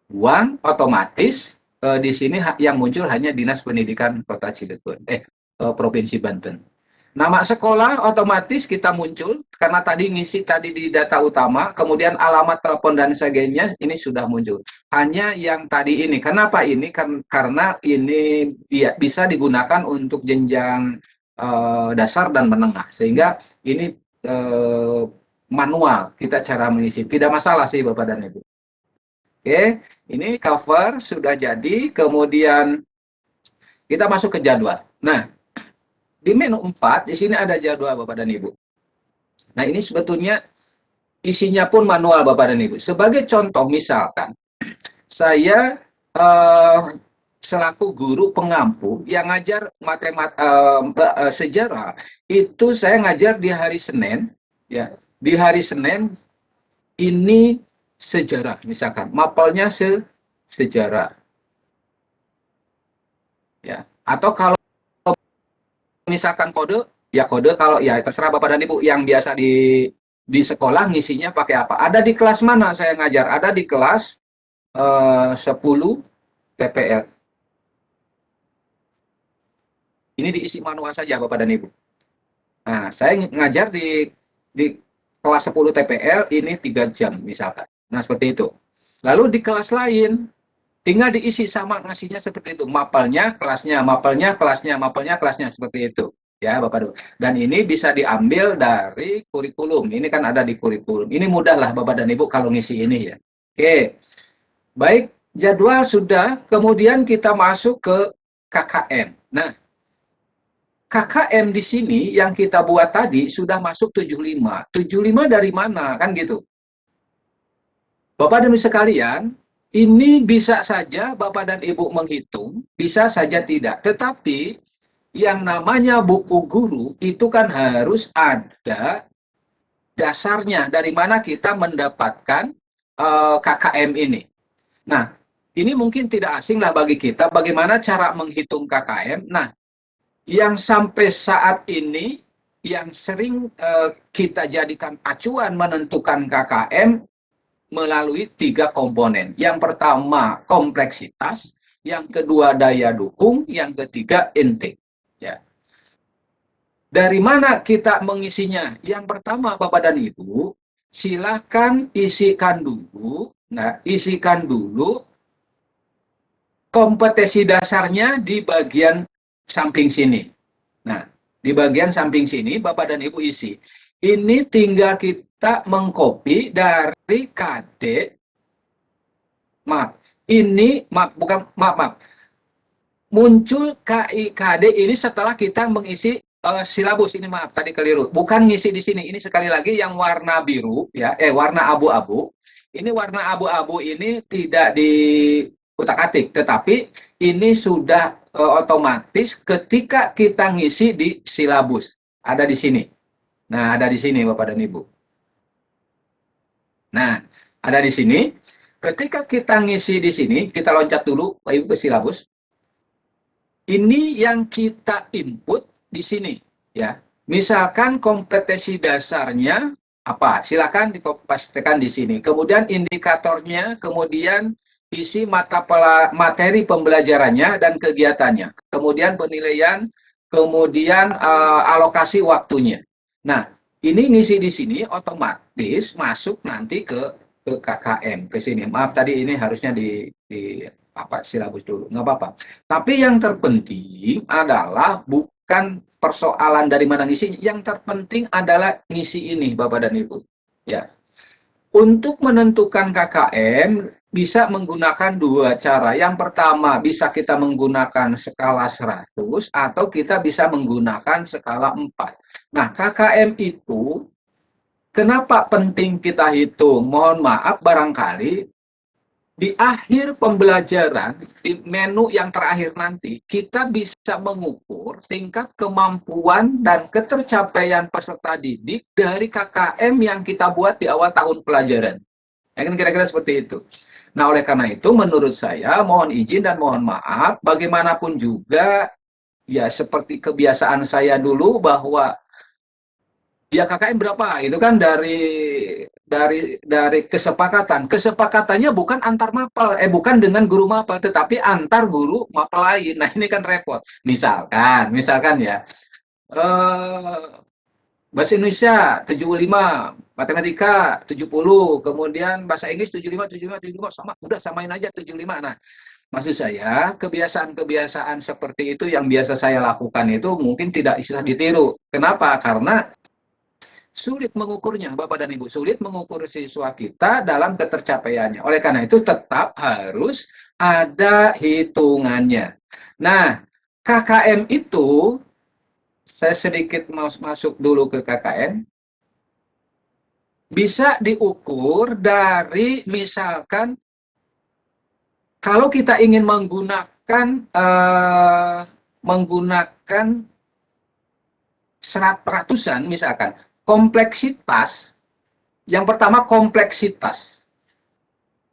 buang otomatis di sini yang muncul hanya Dinas Pendidikan Kota Cilegon, Provinsi Banten. Nama sekolah otomatis kita muncul karena tadi ngisi tadi di data utama, kemudian alamat telepon dan sebagainya ini sudah muncul. Hanya yang tadi ini, kenapa ini? Karena ini bisa digunakan untuk jenjang dasar dan menengah, sehingga ini manual kita cara mengisi. Tidak masalah sih Bapak dan Ibu. Oke, ini cover sudah jadi, kemudian kita masuk ke jadwal. Nah, di menu 4, di sini ada jadwal Bapak dan Ibu. Nah, ini sebetulnya isinya pun manual Bapak dan Ibu. Sebagai contoh, misalkan, saya selaku guru pengampu yang ngajar sejarah, itu saya ngajar di hari Senin, ya. Di hari Senin, ini sejarah, misalkan. Mapelnya sejarah. Ya. Atau kalau misalkan kode, ya kode kalau ya terserah Bapak dan Ibu yang biasa di sekolah ngisinya pakai apa. Ada di kelas mana saya ngajar? Ada di kelas 10 TPL. Ini diisi manual saja Bapak dan Ibu. Nah, saya ngajar di kelas 10 TPL ini 3 jam misalkan. Nah, seperti itu. Lalu di kelas lain tinggal diisi sama ngasihnya seperti itu, mapelnya, kelasnya, mapelnya, kelasnya, mapelnya, kelasnya, seperti itu. Ya, Bapak Ibu. Dan ini bisa diambil dari kurikulum. Ini kan ada di kurikulum. Ini mudah lah Bapak dan Ibu kalau ngisi ini ya. Oke. Baik, jadwal sudah, kemudian kita masuk ke KKM. Nah, KKM di sini yang kita buat tadi sudah masuk 75. 75 dari mana? Kan gitu. Bapak dan Ibu sekalian, ini bisa saja Bapak dan Ibu menghitung, bisa saja tidak. Tetapi yang namanya buku guru itu kan harus ada dasarnya dari mana kita mendapatkan KKM ini. Nah, ini mungkin tidak asing lah bagi kita bagaimana cara menghitung KKM. Nah, yang sampai saat ini yang sering kita jadikan acuan menentukan KKM melalui 3 komponen. Yang pertama kompleksitas, yang kedua daya dukung, yang ketiga intake. Ya. Dari mana kita mengisinya? Yang pertama Bapak dan Ibu, silakan isikan dulu. Nah, isikan dulu kompetensi dasarnya di bagian samping sini. Nah, di bagian samping sini Bapak dan Ibu isi. Ini tinggal kita mengcopy dari KD. Maaf, ini maaf. Muncul KIKD ini setelah kita mengisi silabus. Ini maaf tadi keliru. Bukan ngisi di sini. Ini sekali lagi yang warna biru ya, warna abu-abu. Ini warna abu-abu ini tidak di utak-atik, tetapi ini sudah otomatis ketika kita ngisi di silabus. Ada di sini. Nah, ada di sini Bapak dan Ibu. Nah, ada di sini. Ketika kita ngisi di sini, kita loncat dulu Bapak Ibu ke silabus. Ini yang kita input di sini, ya. Misalkan kompetensi dasarnya apa? Silakan dipastikan di sini. Kemudian indikatornya, kemudian isi materi pembelajarannya dan kegiatannya. Kemudian penilaian kemudian alokasi waktunya. Nah, ini ngisi di sini otomatis masuk nanti ke KKM ke sini. Maaf tadi ini harusnya di apa silabus dulu, nggak apa-apa. Tapi yang terpenting adalah bukan persoalan dari mana ngisi, yang terpenting adalah ngisi ini, Bapak dan Ibu. Ya. Untuk menentukan KKM bisa menggunakan dua cara. Yang pertama bisa kita menggunakan skala 100 atau kita bisa menggunakan skala 4. Nah, KKM itu kenapa penting kita hitung? Mohon maaf barangkali di akhir pembelajaran, di menu yang terakhir nanti, kita bisa mengukur tingkat kemampuan dan ketercapaian peserta didik dari KKM yang kita buat di awal tahun pelajaran. Ya kan kira-kira seperti itu. Nah, oleh karena itu, menurut saya, mohon izin dan mohon maaf, bagaimanapun juga, ya seperti kebiasaan saya dulu bahwa ya KKM berapa itu kan dari kesepakatan. Kesepakatannya bukan antar mapel, bukan dengan guru mapel, tetapi antar guru mapel lain. Nah, ini kan repot. Misalkan ya, bahasa Indonesia 75, matematika 70, kemudian bahasa Inggris 75 sama, udah samain aja 75. Nah, maksud saya, kebiasaan-kebiasaan seperti itu yang biasa saya lakukan itu mungkin tidak bisa ditiru. Kenapa? Karena sulit mengukurnya, Bapak dan Ibu. Sulit mengukur siswa kita dalam ketercapaiannya. Oleh karena itu, tetap harus ada hitungannya. Nah, KKM itu, saya sedikit masuk dulu ke KKM, bisa diukur dari misalkan, kalau kita ingin menggunakan ratusan misalkan, kompleksitas, yang pertama kompleksitas,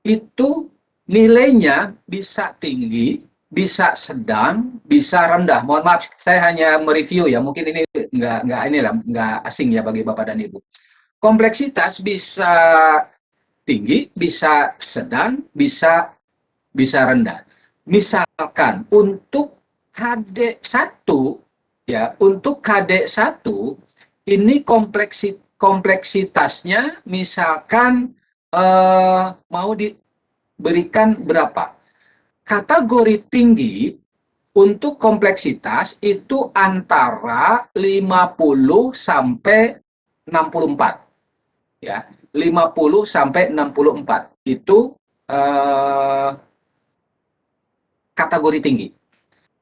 itu nilainya bisa tinggi, bisa sedang, bisa rendah. Mohon maaf, saya hanya mereview ya, mungkin ini nggak asing ya bagi Bapak dan Ibu. Kompleksitas bisa tinggi, bisa sedang, bisa rendah. Misalkan untuk KD1, ya, untuk KD1 ini kompleksitasnya misalkan mau diberikan berapa? Kategori tinggi untuk kompleksitas itu antara 50 sampai 64. Ya, 50 sampai 64 itu kategori tinggi.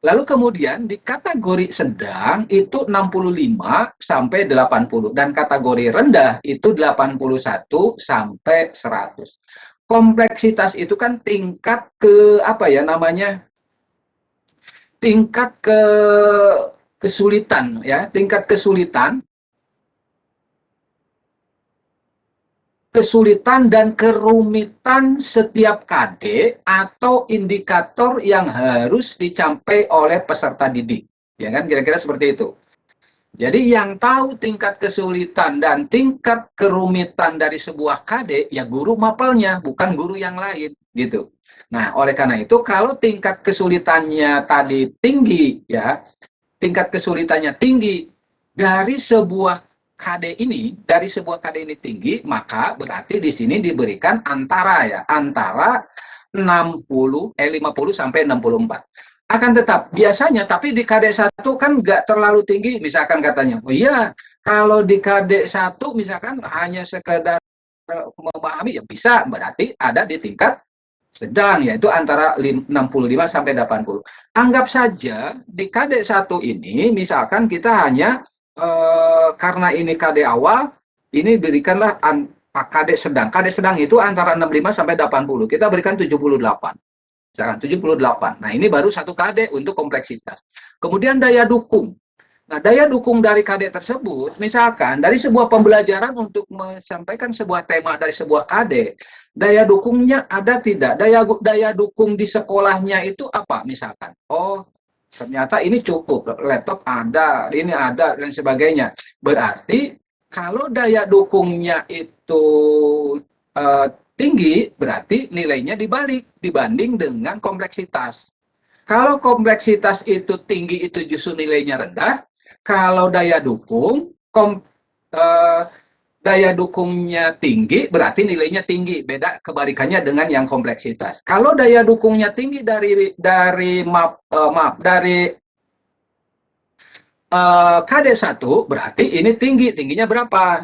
Lalu kemudian di kategori sedang itu 65 sampai 80 dan kategori rendah itu 81 sampai 100. Kompleksitas itu kan tingkat ke apa ya namanya? Tingkat kesulitan ya, tingkat kesulitan dan kerumitan setiap KD atau indikator yang harus dicapai oleh peserta didik. Ya kan, kira-kira seperti itu. Jadi yang tahu tingkat kesulitan dan tingkat kerumitan dari sebuah KD, ya guru mapelnya, bukan guru yang lain, gitu. Nah, oleh karena itu, kalau tingkat kesulitannya tadi tinggi, ya, tingkat kesulitannya tinggi dari sebuah KD ini tinggi, maka berarti di sini diberikan antara 50 sampai 64. Akan tetap biasanya, tapi di KD1 kan nggak terlalu tinggi, misalkan katanya, oh iya, kalau di KD1 misalkan hanya sekedar memahami, ya bisa, berarti ada di tingkat sedang, yaitu antara 65 sampai 80. Anggap saja di KD1 ini, misalkan kita hanya karena ini KD awal, ini berikanlah KD sedang. KD sedang itu antara 65 sampai 80. Kita berikan 78. Misalkan 78. Nah, ini baru satu KD untuk kompleksitas. Kemudian daya dukung. Nah, daya dukung dari KD tersebut, misalkan dari sebuah pembelajaran untuk menyampaikan sebuah tema dari sebuah KD, daya dukungnya ada tidak? Daya dukung di sekolahnya itu apa misalkan? Oh, ternyata ini cukup, laptop ada, ini ada, dan sebagainya. Berarti kalau daya dukungnya itu tinggi, berarti nilainya dibalik dibanding dengan kompleksitas. Kalau kompleksitas itu tinggi, itu justru nilainya rendah. Kalau daya dukung, daya dukungnya tinggi, berarti nilainya tinggi. Beda kebalikannya dengan yang kompleksitas. Kalau daya dukungnya tinggi dari KD1, berarti ini tinggi. Tingginya berapa?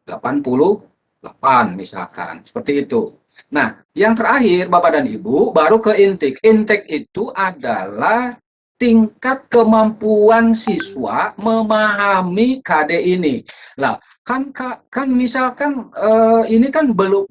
88 misalkan. Seperti itu. Nah, yang terakhir Bapak dan Ibu, baru ke intake. Intake itu adalah tingkat kemampuan siswa memahami KD ini. Lah, kan misalkan ini kan belum,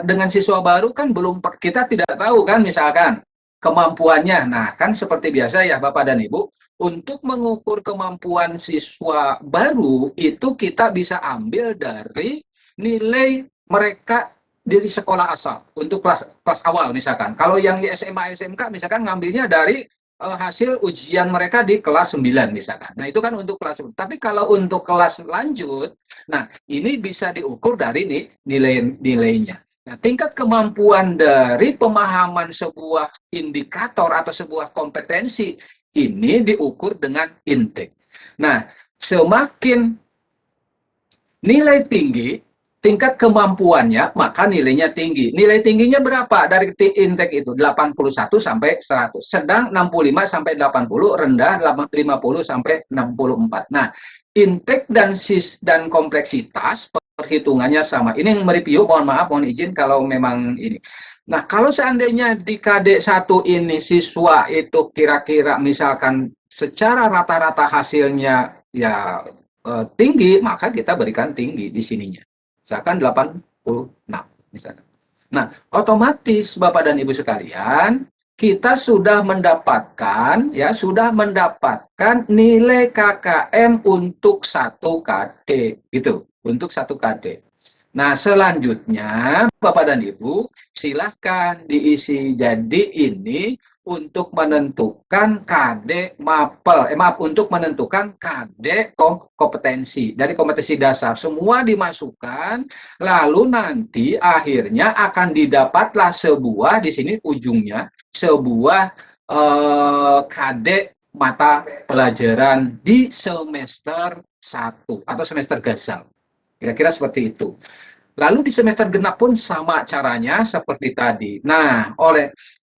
dengan siswa baru kan belum, kita tidak tahu kan misalkan kemampuannya. Nah, kan seperti biasa ya Bapak dan Ibu, untuk mengukur kemampuan siswa baru itu kita bisa ambil dari nilai mereka dari sekolah asal untuk kelas awal misalkan. Kalau yang di SMA SMK misalkan ngambilnya dari hasil ujian mereka di kelas 9 misalkan. Nah, itu kan untuk kelas. Tapi kalau untuk kelas lanjut, nah ini bisa diukur dari nilainya. Nah, tingkat kemampuan dari pemahaman sebuah indikator atau sebuah kompetensi ini diukur dengan intake. Nah, semakin nilai tinggi, tingkat kemampuannya, maka nilainya tinggi. Nilai tingginya berapa dari intake itu? 81 sampai 100. Sedang 65 sampai 80, rendah 50 sampai 64. Nah, intake dan kompleksitas perhitungannya sama. Ini yang mereview, mohon maaf, mohon izin kalau memang ini. Nah, kalau seandainya di KD1 ini siswa itu kira-kira misalkan secara rata-rata hasilnya ya tinggi, maka kita berikan tinggi di sininya. Misalkan 86 misalkan. Nah, otomatis Bapak dan Ibu sekalian, kita sudah mendapatkan nilai KKM untuk 1 KD gitu, untuk 1 KD. Nah, selanjutnya Bapak dan Ibu silahkan diisi. Jadi ini untuk menentukan KD mapel, untuk menentukan KD kompetensi dari kompetensi dasar. Semua dimasukkan, lalu nanti akhirnya akan didapatlah sebuah, di sini ujungnya, sebuah KD mata pelajaran di semester 1 atau semester gasal. Kira-kira seperti itu. Lalu di semester genap pun sama caranya seperti tadi. Nah,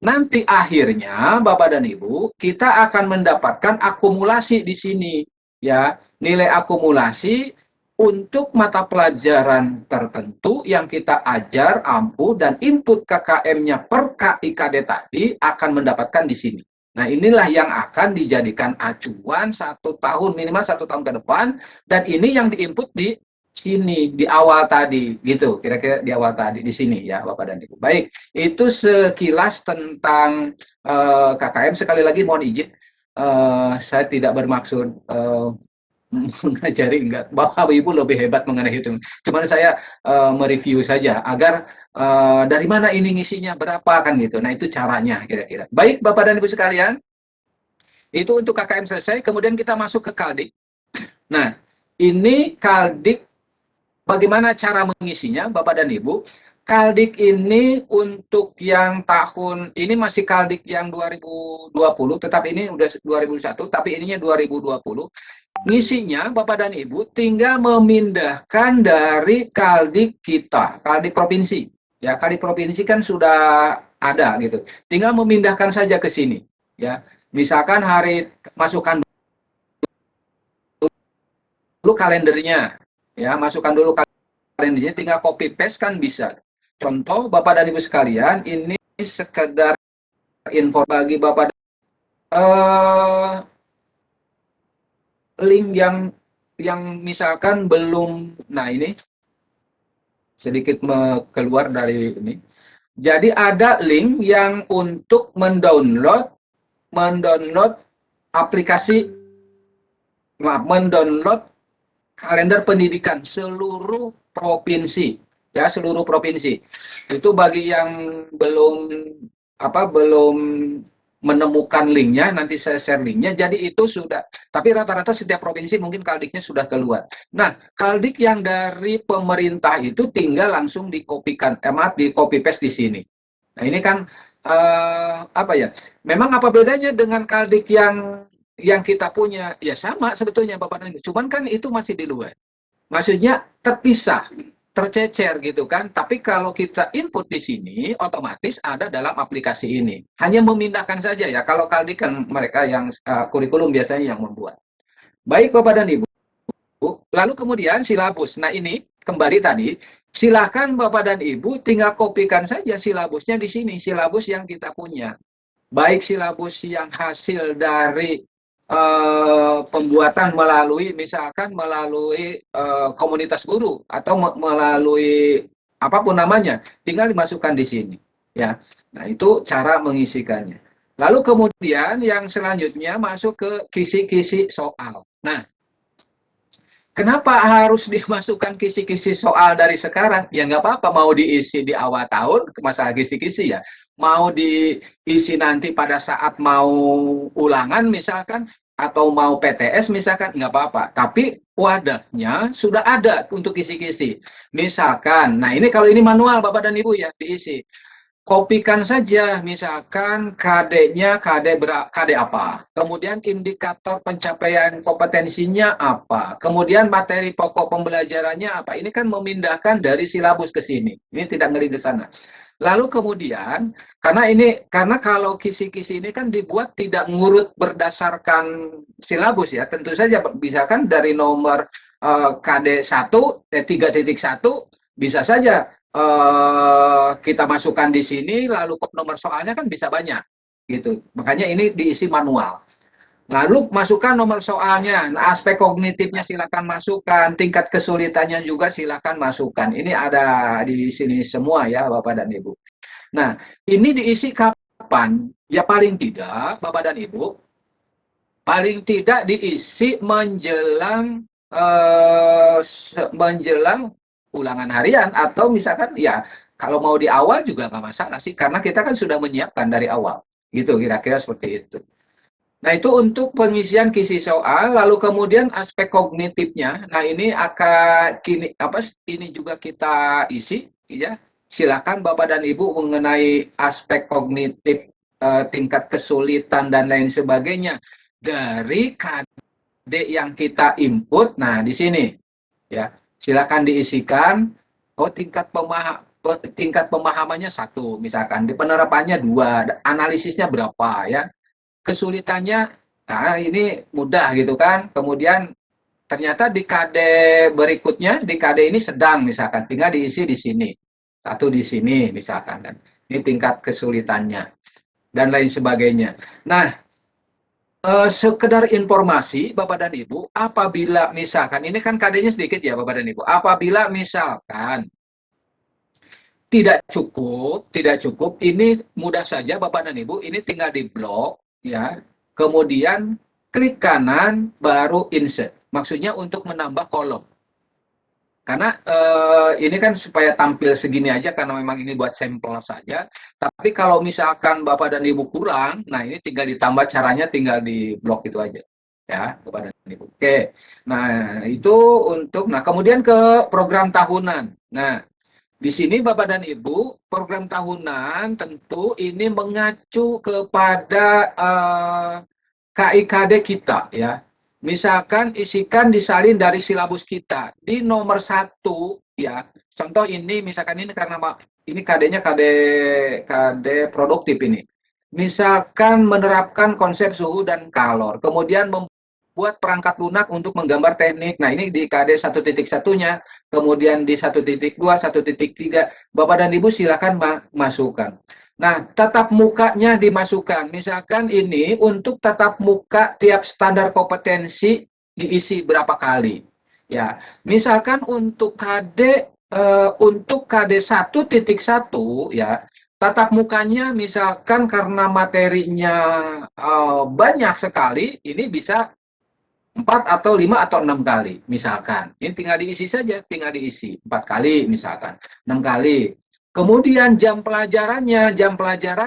nanti akhirnya Bapak dan Ibu, kita akan mendapatkan akumulasi di sini, ya. Nilai akumulasi untuk mata pelajaran tertentu yang kita ajar, ampuh, dan input KKM-nya per KIKD tadi akan mendapatkan di sini. Nah, inilah yang akan dijadikan acuan 1 tahun, minimal 1 tahun ke depan, dan ini yang diinput di sini di awal tadi gitu, kira-kira di awal tadi di sini ya Bapak dan Ibu. Baik, itu sekilas tentang KKM. Sekali lagi mohon izin, saya tidak bermaksud mengajari, enggak, Bapak Ibu lebih hebat mengenai itu. Cuman saya mereview saja agar dari mana ini ngisinya berapa kan gitu. Nah, itu caranya kira-kira. Baik Bapak dan Ibu sekalian, itu untuk KKM selesai. Kemudian kita masuk ke Kaldik. Nah, ini Kaldik. Bagaimana cara mengisinya, Bapak dan Ibu? Kaldik ini untuk yang tahun ini masih Kaldik yang 2020, tetapi ini udah 2001, tapi ininya 2020. Ngisinya Bapak dan Ibu tinggal memindahkan dari Kaldik kita, Kaldik provinsi. Ya, Kaldik provinsi kan sudah ada gitu. Tinggal memindahkan saja ke sini, ya. Misalkan masukkan dulu kalendernya. Ya, masukkan dulu kalendernya, tinggal copy paste kan bisa. Contoh Bapak dan Ibu sekalian, ini sekedar info bagi Bapak. Link yang misalkan belum, nah ini sedikit keluar dari ini. Jadi ada link yang untuk mendownload aplikasi, mendownload kalender pendidikan seluruh provinsi, ya, seluruh provinsi. Itu bagi yang belum menemukan linknya, nanti saya share linknya. Jadi itu sudah, tapi rata-rata setiap provinsi mungkin Kaldiknya sudah keluar. Nah, Kaldik yang dari pemerintah itu tinggal langsung dikopikan, di copy paste di sini. Nah, ini kan apa ya? Memang apa bedanya dengan Kaldik yang kita punya? Ya sama sebetulnya Bapak dan Ibu. Cuman kan itu masih di luar. Maksudnya terpisah, tercecer gitu kan. Tapi kalau kita input di sini, otomatis ada dalam aplikasi ini. Hanya memindahkan saja ya. Kalau Kaldik kan mereka yang kurikulum biasanya yang membuat. Baik Bapak dan Ibu. Lalu kemudian silabus. Nah ini kembali tadi, silahkan Bapak dan Ibu tinggal kopikan saja silabusnya di sini, silabus yang kita punya. Baik silabus yang hasil dari pembuatan melalui misalkan melalui komunitas guru atau melalui apapun namanya, tinggal dimasukkan di sini. Ya, nah itu cara mengisikannya. Lalu kemudian yang selanjutnya masuk ke kisi-kisi soal. Nah, kenapa harus dimasukkan kisi-kisi soal dari sekarang? Ya nggak apa-apa, mau diisi di awal tahun, masalah kisi-kisi ya. Mau diisi nanti pada saat mau ulangan misalkan, atau mau PTS misalkan, nggak apa-apa. Tapi wadahnya sudah ada untuk kisi-kisi. Misalkan, nah ini kalau ini manual Bapak dan Ibu ya, diisi. Kopikan saja, misalkan KD-nya KD apa, kemudian indikator pencapaian kompetensinya apa, kemudian materi pokok pembelajarannya apa. Ini kan memindahkan dari silabus ke sini. Ini tidak ngeri ke sana. Lalu kemudian, karena kalau kisi-kisi ini kan dibuat tidak ngurut berdasarkan silabus ya, tentu saja bisa kan dari nomor KD 1, 3.1, bisa saja kita masukkan di sini, lalu nomor soalnya kan bisa banyak, gitu. Makanya ini diisi manual. Lalu masukkan nomor soalnya, nah, aspek kognitifnya silakan masukkan, tingkat kesulitannya juga silakan masukkan. Ini ada di sini semua ya, Bapak dan Ibu. Nah, ini diisi kapan? Ya paling tidak, Bapak dan Ibu, paling tidak diisi menjelang menjelang ulangan harian, atau misalkan ya kalau mau di awal juga nggak masalah sih, karena kita kan sudah menyiapkan dari awal gitu, kira-kira seperti itu. Nah itu untuk pengisian kisi soal. Lalu kemudian aspek kognitifnya, nah ini akan ini juga kita isi ya. Silakan Bapak dan Ibu mengenai aspek kognitif, tingkat kesulitan dan lain sebagainya dari KD yang kita input. Nah di sini ya, silakan diisikan. Oh, tingkat pemahamannya 1 misalkan, di penerapannya 2, analisisnya berapa ya, kesulitannya nah ini mudah gitu kan. Kemudian ternyata di KD berikutnya, di KD ini sedang misalkan, tinggal diisi di sini, 1 di sini misalkan kan, ini tingkat kesulitannya dan lain sebagainya. Nah, sekedar informasi Bapak dan Ibu, apabila misalkan ini kan KD-nya sedikit ya Bapak dan Ibu, apabila misalkan tidak cukup, ini mudah saja Bapak dan Ibu, ini tinggal di blok ya, kemudian klik kanan baru insert. Maksudnya untuk menambah kolom. Karena ini kan supaya tampil segini aja, karena memang ini buat sampel saja. Tapi kalau misalkan Bapak dan Ibu kurang, nah ini tinggal ditambah, caranya tinggal di blok itu aja. Ya, Bapak dan Ibu. Oke. Nah, itu untuk, nah kemudian ke program tahunan. Nah, di sini Bapak dan Ibu, program tahunan tentu ini mengacu kepada KIKD kita ya. Misalkan isikan disalin dari silabus kita di nomor 1 ya. Contoh ini misalkan ini karena ini KD-nya KD produktif ini. Misalkan menerapkan konsep suhu dan kalor, kemudian membuat perangkat lunak untuk menggambar teknik. Nah, ini di KD 1.1-nya, kemudian di 1.2, 1.3, Bapak dan Ibu silakan masukkan. Nah, tatap mukanya dimasukkan. Misalkan ini untuk tatap muka tiap standar kompetensi diisi berapa kali. Ya, misalkan untuk KD 1.1 ya, tatap mukanya misalkan karena materinya banyak sekali, ini bisa 4 atau 5 atau 6 kali misalkan. Ini tinggal diisi saja, tinggal diisi 4 kali misalkan, 6 kali. Kemudian jam pelajaran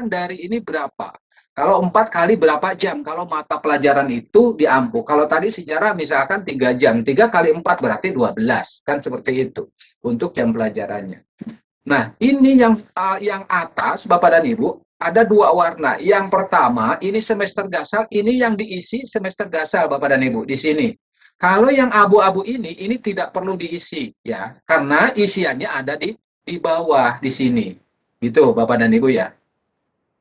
dari ini berapa? Kalau 4 kali berapa jam? Kalau mata pelajaran itu diampu. Kalau tadi sejarah misalkan 3 jam, 3 kali 4 berarti 12. Kan seperti itu untuk jam pelajarannya. Nah, ini yang atas, Bapak dan Ibu, ada dua warna. Yang pertama, ini semester gasal, ini yang diisi semester gasal, Bapak dan Ibu, di sini. Kalau yang abu-abu ini tidak perlu diisi, ya, karena isiannya ada di bawah, di sini. Gitu, Bapak dan Ibu ya.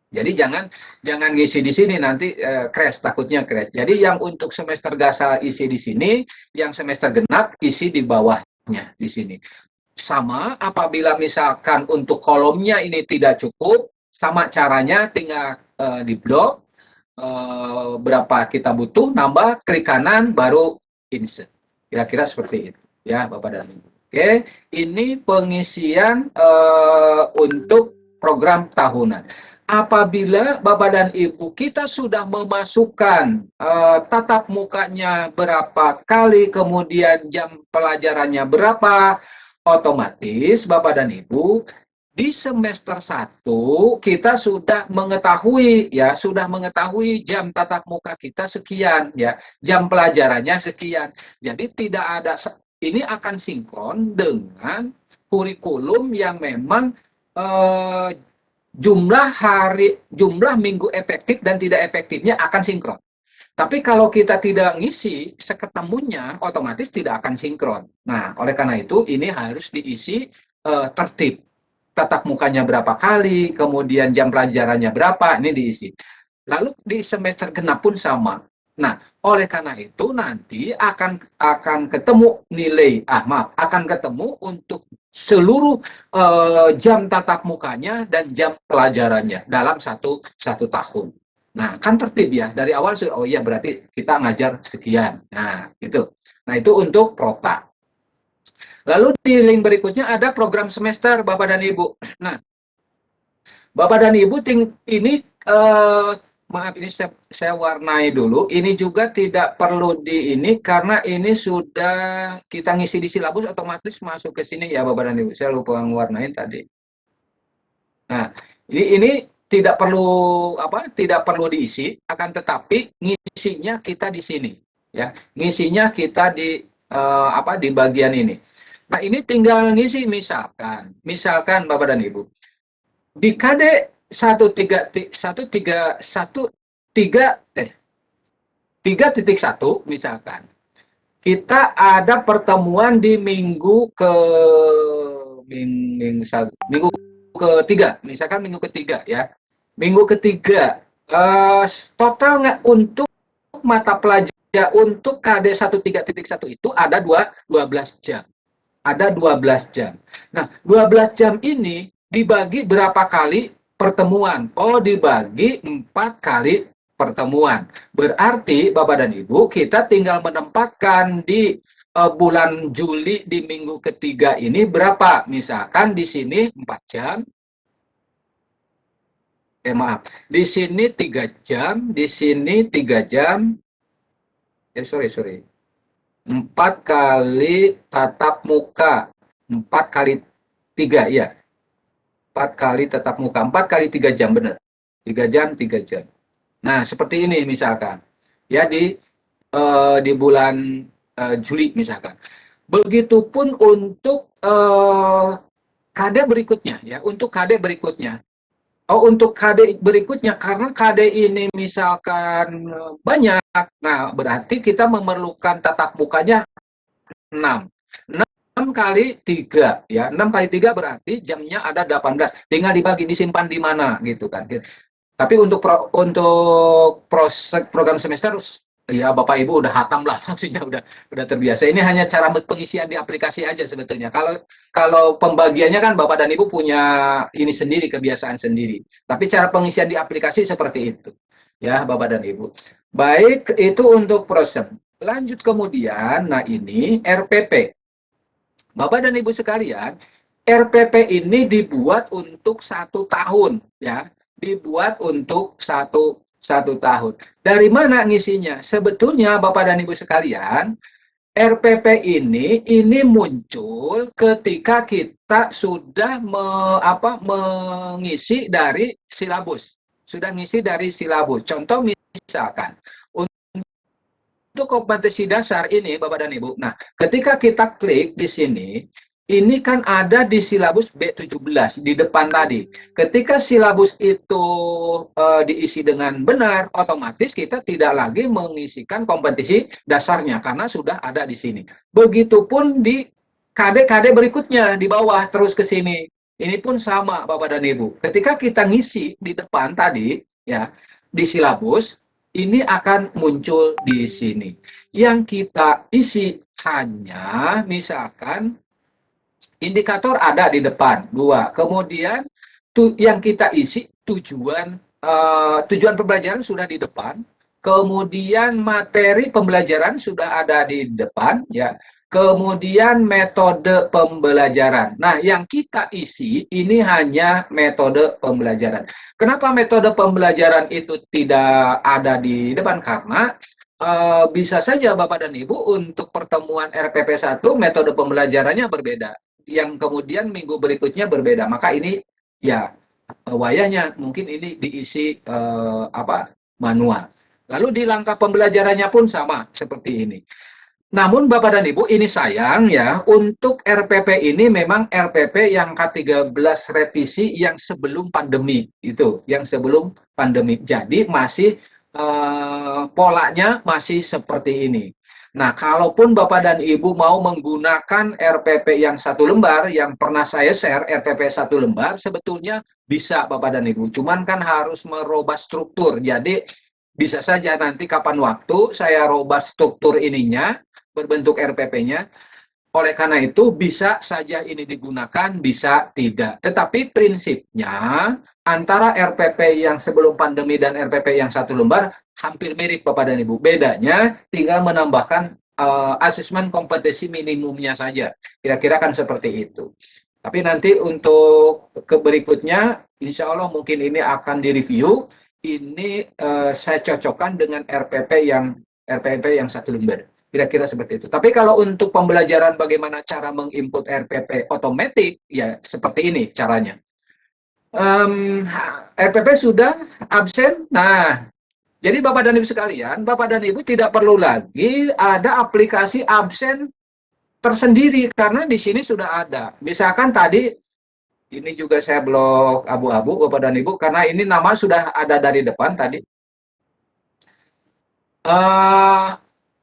Jadi jangan ngisi di sini, nanti crash, takutnya crash. Jadi yang untuk semester gasal isi di sini, yang semester genap isi di bawahnya, di sini. Sama apabila misalkan untuk kolomnya ini tidak cukup, sama caranya tinggal di blok berapa kita butuh, nambah, klik kanan, baru insert. Kira-kira seperti itu ya Bapak dan Ibu. Oke, ini pengisian untuk program tahunan. Apabila Bapak dan Ibu kita sudah memasukkan tatap mukanya berapa kali, kemudian jam pelajarannya berapa, otomatis Bapak dan Ibu di semester 1 kita sudah mengetahui ya, sudah mengetahui jam tatap muka kita sekian ya, jam pelajarannya sekian. Jadi tidak ada, ini akan sinkron dengan kurikulum yang memang jumlah minggu efektif dan tidak efektifnya akan sinkron. Tapi kalau kita tidak ngisi seketemunya, otomatis tidak akan sinkron. Nah, oleh karena itu ini harus diisi tertib. Tatap mukanya berapa kali, kemudian jam pelajarannya berapa, ini diisi. Lalu di semester genap pun sama. Nah, oleh karena itu nanti akan ketemu nilai, akan ketemu untuk seluruh jam tatap mukanya dan jam pelajarannya dalam satu tahun. Nah, kan tertib ya, dari awal, oh iya berarti kita ngajar sekian. Nah, gitu. Nah, itu untuk prota. Lalu di link berikutnya ada program semester, Bapak dan Ibu. Nah, Bapak dan Ibu, ini maaf, ini saya warnai dulu. Ini juga tidak perlu di ini, karena ini sudah kita ngisi di silabus, otomatis masuk ke sini ya Bapak dan Ibu. Saya lupa warnain tadi. Nah, ini tidak perlu diisi, akan tetapi ngisinya kita di sini. Ya, ngisinya kita di bagian ini. Nah, ini tinggal ngisi misalkan Bapak dan Ibu, di KD 3.1 misalkan, kita ada pertemuan di minggu ketiga, misalkan minggu ketiga ya. Minggu ketiga, total nggak untuk mata pelajaran untuk KD 1.3.1 itu ada 12 jam. Ada 12 jam. Nah, 12 jam ini dibagi berapa kali pertemuan? Oh, dibagi 4 kali pertemuan. Berarti, Bapak dan Ibu, kita tinggal menempatkan di bulan Juli di minggu ketiga ini berapa? Misalkan di sini 4 jam. Di sini 3 jam, di sini 3 jam. Sorry. 4 kali tatap muka, 4 kali 3 ya, 4 kali tatap muka, 4 kali 3 jam, benar, 3 jam, 3 jam. Nah, seperti ini misalkan ya, di bulan Juli misalkan. Begitupun untuk KD berikutnya ya, untuk KD berikutnya. Untuk KD berikutnya, karena KD ini misalkan banyak, nah berarti kita memerlukan tatap mukanya 6. 6 kali 3 ya. 6 kali 3 berarti jamnya ada 18. Tinggal dibagi, disimpan di mana gitu kan. Tapi untuk proses program semester ya Bapak Ibu udah hatam lah, maksudnya udah terbiasa. Ini hanya cara pengisian di aplikasi aja sebetulnya. Kalau pembagiannya kan Bapak dan Ibu punya ini sendiri, kebiasaan sendiri. Tapi cara pengisian di aplikasi seperti itu. Ya, Bapak dan Ibu. Baik, itu untuk proses. Lanjut kemudian, nah ini RPP. Bapak dan Ibu sekalian, RPP ini dibuat untuk 1 tahun, ya. Dibuat untuk satu tahun. Dari mana ngisinya? Sebetulnya Bapak dan Ibu sekalian, RPP ini muncul ketika kita sudah mengisi dari silabus. Sudah ngisi dari silabus. Contoh misalkan, untuk kompetensi dasar ini Bapak dan Ibu. Nah, ketika kita klik di sini, ini kan ada di silabus B17 di depan tadi. Ketika silabus itu diisi dengan benar, otomatis kita tidak lagi mengisikan kompetisi dasarnya karena sudah ada di sini. Begitupun di KD-KD berikutnya di bawah terus ke sini. Ini pun sama Bapak dan Ibu. Ketika kita ngisi di depan tadi ya di silabus, ini akan muncul di sini. Yang kita isi hanya misalkan indikator ada di depan, 2. Kemudian yang kita isi tujuan pembelajaran sudah di depan. Kemudian materi pembelajaran sudah ada di depan, ya. Kemudian metode pembelajaran. Nah, yang kita isi ini hanya metode pembelajaran. Kenapa metode pembelajaran itu tidak ada di depan? Karena bisa saja Bapak dan Ibu untuk pertemuan RPP 1 metode pembelajarannya berbeda. Yang kemudian minggu berikutnya berbeda. Maka ini ya wayahnya mungkin ini diisi manual. Lalu di langkah pembelajarannya pun sama seperti ini. Namun Bapak dan Ibu, ini sayang ya, untuk RPP ini memang RPP yang K13 revisi yang sebelum pandemi itu, yang sebelum pandemi. Jadi masih polanya masih seperti ini. Nah, kalaupun Bapak dan Ibu mau menggunakan RPP yang 1 lembar, yang pernah saya share, RPP 1 lembar, sebetulnya bisa Bapak dan Ibu. Cuman kan harus merubah struktur. Jadi, bisa saja nanti kapan waktu saya rubah struktur ininya, berbentuk RPP-nya. Oleh karena itu, bisa saja ini digunakan, bisa tidak. Tetapi prinsipnya, antara RPP yang sebelum pandemi dan RPP yang 1 lembar, hampir mirip Bapak dan Ibu. Bedanya, tinggal menambahkan asesmen kompetisi minimumnya saja. Kira-kira kan seperti itu. Tapi nanti untuk ke berikutnya, insya Allah mungkin ini akan direview. Ini saya cocokkan dengan RPP yang 1 lembar. Kira-kira seperti itu. Tapi kalau untuk pembelajaran bagaimana cara menginput RPP otomatis, ya seperti ini caranya. RPP sudah absen. Nah, jadi Bapak dan Ibu sekalian, Bapak dan Ibu tidak perlu lagi ada aplikasi absen tersendiri karena di sini sudah ada. Misalkan tadi ini juga saya blok abu-abu Bapak dan Ibu karena ini nama sudah ada dari depan tadi.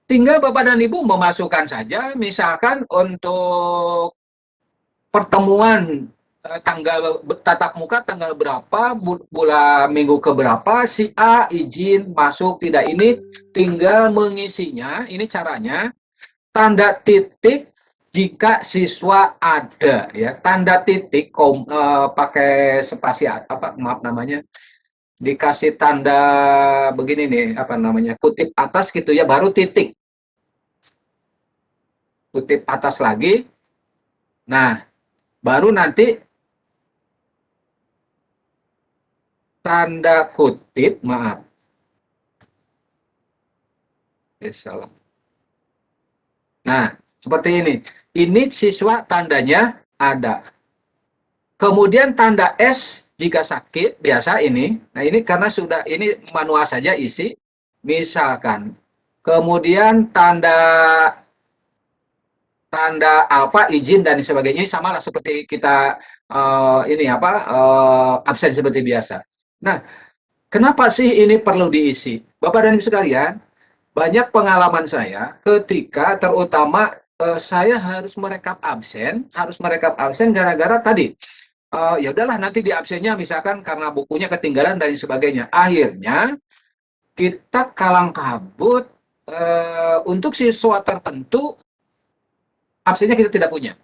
Tinggal Bapak dan Ibu memasukkan saja, misalkan untuk pertemuan tanggal tatap muka tanggal berapa, bulan minggu keberapa, si A izin masuk tidak, ini tinggal mengisinya. Ini caranya, tanda titik jika siswa ada, ya, tanda titik pakai spasi maaf namanya, dikasih tanda begini nih, kutip atas gitu ya, baru titik. Kutip atas lagi. Nah, baru nanti tanda kutip, maaf. Salah. Nah, seperti ini. Ini siswa tandanya ada. Kemudian tanda S jika sakit, biasa ini. Nah, ini karena sudah, ini manual saja isi. Misalkan. Kemudian tanda alfa izin dan sebagainya sama lah seperti kita absen seperti biasa. Nah, kenapa sih ini perlu diisi? Bapak dan Ibu sekalian, banyak pengalaman saya ketika terutama saya harus merekap absen gara-gara tadi. Ya udahlah nanti di absennya misalkan karena bukunya ketinggalan dan sebagainya. Akhirnya kita kalang kabut untuk siswa tertentu absennya kita tidak punya.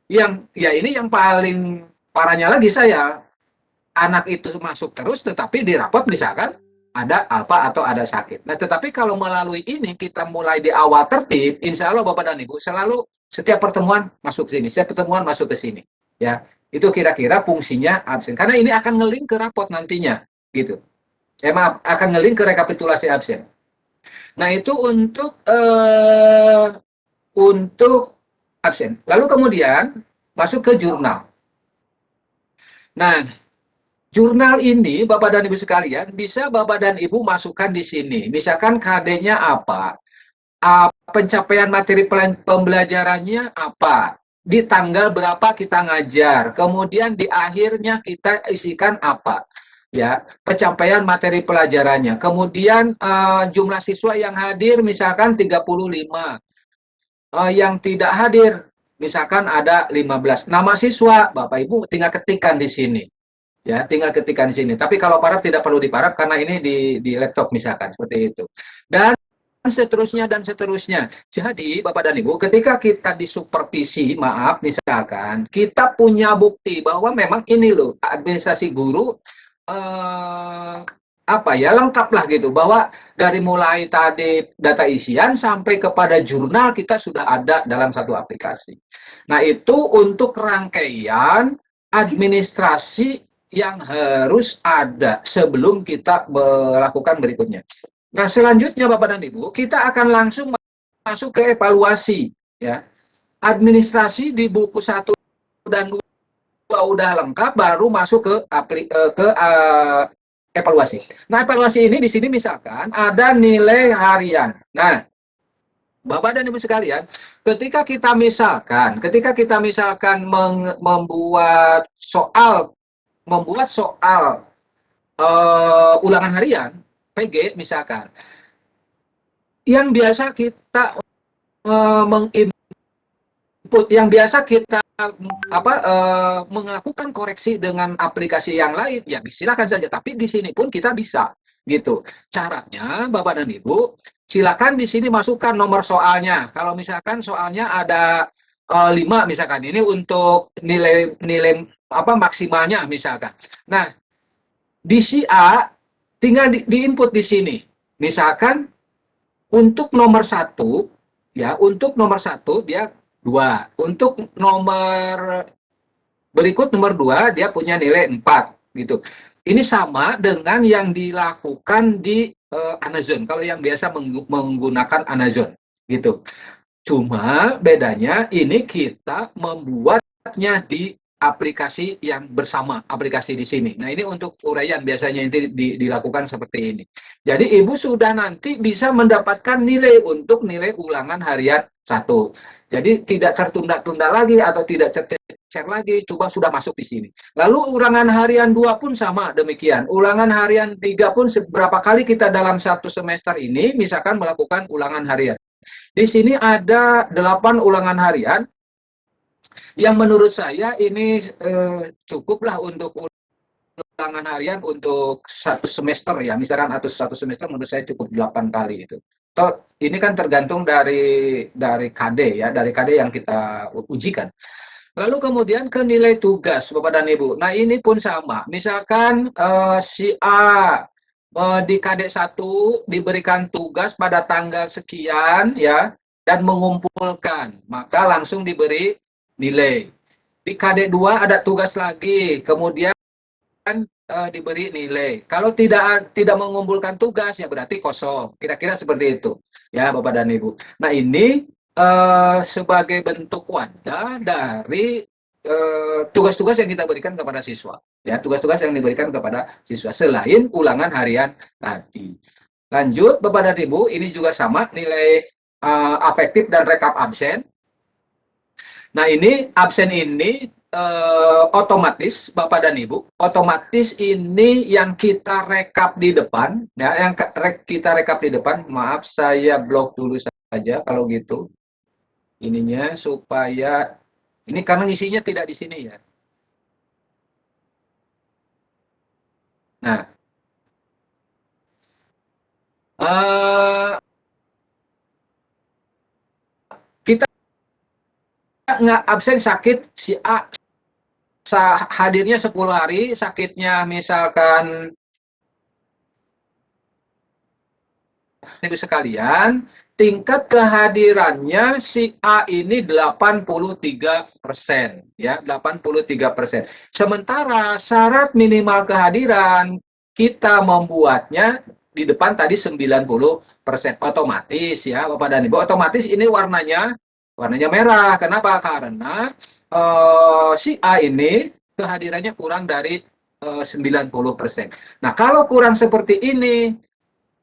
Ini yang paling parahnya lagi saya, anak itu masuk terus tetapi di rapot misalkan ada alfa atau ada sakit. Nah, tetapi kalau melalui ini kita mulai di awal tertib, insya Allah Bapak dan Ibu selalu setiap pertemuan masuk ke sini, setiap pertemuan masuk ke sini. Ya, itu kira-kira fungsinya absen. Karena ini akan nge-link ke rapot nantinya, gitu. Maaf, akan nge-link ke rekapitulasi absen. Nah, itu untuk absen. Lalu kemudian masuk ke jurnal. Nah, jurnal ini Bapak dan Ibu sekalian bisa Bapak dan Ibu masukkan di sini. Misalkan KD-nya apa? Pencapaian materi pembelajarannya apa? di tanggal berapa kita ngajar, kemudian di akhirnya kita isikan apa, ya, pencapaian materi pelajarannya, kemudian jumlah siswa yang hadir misalkan 35, yang tidak hadir misalkan ada 15. Nama siswa Bapak Ibu tinggal ketikkan di sini. Ya, tinggal ketikkan di sini. Tapi kalau paraf tidak perlu diparaf karena ini di laptop misalkan seperti itu. Dan seterusnya dan seterusnya. Jadi Bapak dan Ibu, ketika kita disupervisi, maaf misalkan, kita punya bukti bahwa memang ini loh administrasi guru apa ya, lengkap lah gitu, bahwa dari mulai tadi data isian sampai kepada jurnal kita sudah ada dalam satu aplikasi. Nah, itu untuk rangkaian administrasi yang harus ada sebelum kita melakukan berikutnya. Nah, selanjutnya Bapak dan Ibu, kita akan langsung masuk ke evaluasi, ya. Administrasi di buku 1 dan 2 udah lengkap, baru masuk ke evaluasi. Nah, evaluasi ini di sini misalkan ada nilai harian. Nah, Bapak dan Ibu sekalian, ketika kita misalkan membuat soal ulangan harian PG misalkan, yang biasa kita menginput, yang biasa kita melakukan koreksi dengan aplikasi yang lain, ya silakan saja. Tapi di sini pun kita bisa, gitu. Caranya, Bapak dan Ibu, silakan di sini masukkan nomor soalnya. Kalau misalkan soalnya ada 5 misalkan, ini untuk nilai maksimalnya misalkan. Nah, di si A tinggal diinput di sini. Misalkan untuk nomor 1, ya, untuk nomor 1 dia 2. Untuk nomor berikut nomor 2 dia punya nilai 4 gitu. Ini sama dengan yang dilakukan di Amazon. Kalau yang biasa menggunakan Amazon gitu. Cuma bedanya ini kita membuatnya di aplikasi yang bersama, aplikasi di sini. Nah, ini untuk uraian biasanya ini dilakukan seperti ini. Jadi Ibu sudah nanti bisa mendapatkan nilai untuk nilai ulangan harian 1. Jadi tidak tertunda-tunda lagi atau tidak tercecer lagi, coba sudah masuk di sini. Lalu ulangan harian 2 pun sama demikian. Ulangan harian 3 pun berapa kali kita dalam 1 semester ini misalkan melakukan ulangan harian. Di sini ada 8 ulangan harian yang menurut saya ini cukuplah untuk ulangan harian untuk 1 semester ya. Misalkan atau 1 semester menurut saya cukup 8 kali itu. Ini kan tergantung dari KD ya, dari KD yang kita ujikan. Lalu kemudian ke nilai tugas Bapak dan Ibu. Nah, ini pun sama. Misalkan si A di KD 1 diberikan tugas pada tanggal sekian ya, dan mengumpulkan, maka langsung diberi nilai. Di KD 2 ada tugas lagi, kemudian diberi nilai. Kalau tidak mengumpulkan tugas ya berarti kosong. Kira-kira seperti itu ya Bapak dan Ibu. Nah, ini sebagai bentuk wadah dari tugas-tugas yang kita berikan kepada siswa. Ya, tugas-tugas yang diberikan kepada siswa selain ulangan harian tadi. Lanjut Bapak dan Ibu, ini juga sama nilai afektif dan rekap absen. Nah, ini absen ini otomatis Bapak dan Ibu, otomatis ini yang kita rekap di depan, ya, yang kita rekap di depan. Maaf, saya blok dulu saja kalau gitu. Ininya supaya ini karena isinya tidak di sini ya. Nah, kita nggak absen sakit, si A hadirnya 10 hari, sakitnya misalkan, Ibu sekalian, tingkat kehadirannya si A ini 83%, ya, 83%. Sementara syarat minimal kehadiran kita membuatnya di depan tadi 90%. Otomatis ya, Bapak dan Ibu, otomatis ini warnanya merah. Kenapa? Karena si A ini kehadirannya kurang dari 90%. Nah, kalau kurang seperti ini,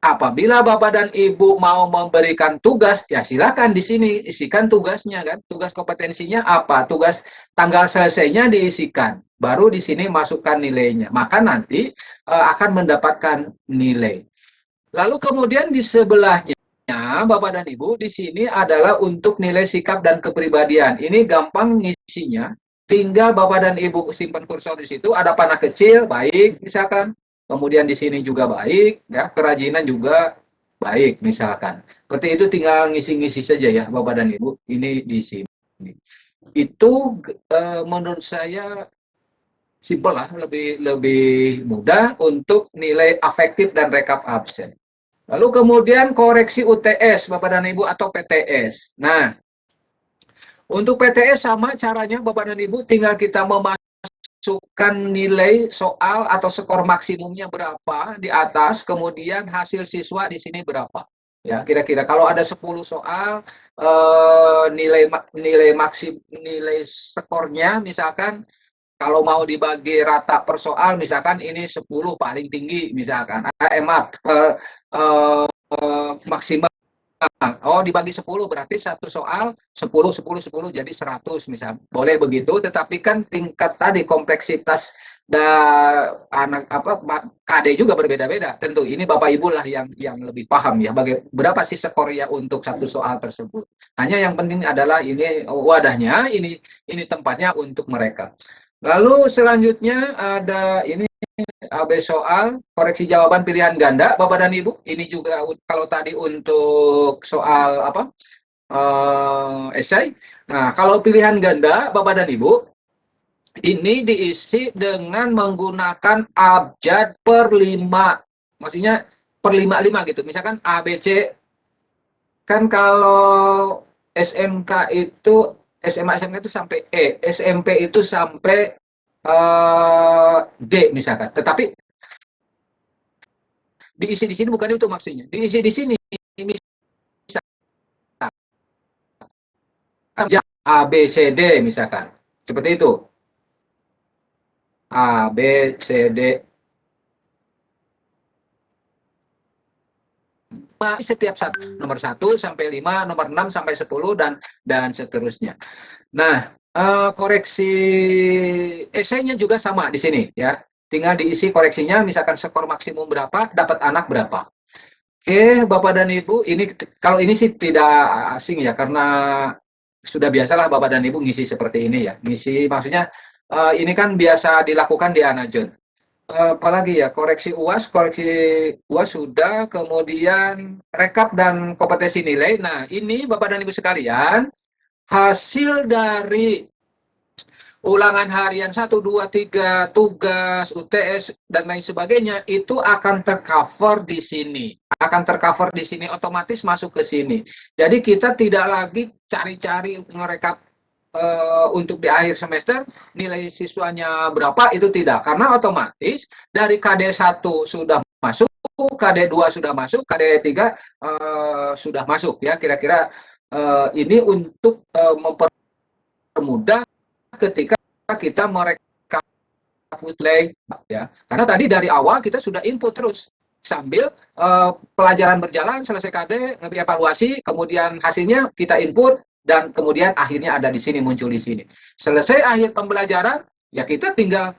apabila Bapak dan Ibu mau memberikan tugas, ya silakan di sini isikan tugasnya kan. Tugas kompetensinya apa? Tugas tanggal selesainya diisikan. Baru di sini masukkan nilainya. Maka nanti akan mendapatkan nilai. Lalu kemudian di sebelahnya, Bapak dan Ibu, di sini adalah untuk nilai sikap dan kepribadian. Ini gampang ngisinya. Tinggal Bapak dan Ibu simpan kursor di situ. Ada panah kecil, baik misalkan. Kemudian di sini juga baik, ya, kerajinan juga baik, misalkan. Seperti itu tinggal ngisi-ngisi saja ya, Bapak dan Ibu. Ini di sini. Itu menurut saya simpel lah, lebih mudah untuk nilai afektif dan rekap absen. Lalu kemudian koreksi UTS, Bapak dan Ibu, atau PTS. Nah, untuk PTS sama caranya, Bapak dan Ibu, tinggal kita masukkan nilai soal atau skor maksimumnya berapa di atas, kemudian hasil siswa di sini berapa. Ya, kira-kira kalau ada 10 soal, nilai skornya misalkan kalau mau dibagi rata per soal, misalkan ini 10 paling tinggi, misalkan. Maksimal. Oh, dibagi 10 berarti satu soal 10, 10, 10 jadi 100 misal. Boleh begitu, tetapi kan tingkat tadi kompleksitas anak KD juga berbeda-beda. Tentu ini Bapak Ibu lah yang lebih paham ya berapa sih skor ya untuk satu soal tersebut. Hanya yang penting adalah ini wadahnya, ini tempatnya untuk mereka. Lalu selanjutnya ada ini AB soal koreksi jawaban pilihan ganda, Bapak dan Ibu. Ini juga kalau tadi untuk soal esai. Nah, kalau pilihan ganda, Bapak dan Ibu, ini diisi dengan menggunakan abjad per 5. Maksudnya per 5 gitu. Misalkan ABC, kan kalau SMK itu, SMA-SMK itu sampai E, SMP itu sampai D misalkan. Tetapi diisi di sini bukan itu maksudnya. Diisi di sini misalkan A, B, C, D misalkan. Seperti itu. A, B, C, D. Setiap nomor 1 sampai 5, nomor 6 sampai 10 dan seterusnya. Nah, koreksi esainya juga sama di sini ya. Tinggal diisi koreksinya, misalkan skor maksimum berapa, dapat anak berapa. Oke, Bapak dan Ibu, ini kalau ini sih tidak asing ya, karena sudah biasalah Bapak dan Ibu ngisi seperti ini ya. Ngisi maksudnya ini kan biasa dilakukan di Anajon. Apalagi ya, koreksi UAS sudah, kemudian rekap dan kompetensi nilai. Nah, ini Bapak dan Ibu sekalian, hasil dari ulangan harian 1, 2, 3, tugas, UTS, dan lain sebagainya, itu akan tercover di sini. Akan tercover di sini, otomatis masuk ke sini. Jadi kita tidak lagi cari-cari ngerekap untuk di akhir semester, nilai siswanya berapa, itu tidak. Karena otomatis dari KD1 sudah masuk, KD2 sudah masuk, KD3 sudah masuk. Ya, kira-kira ini untuk mempermudah ketika kita merekap nilai ya. Karena tadi dari awal kita sudah input terus sambil pelajaran berjalan, selesai KD, evaluasi, kemudian hasilnya kita input dan kemudian akhirnya ada di sini, muncul di sini. Selesai akhir pembelajaran, ya kita tinggal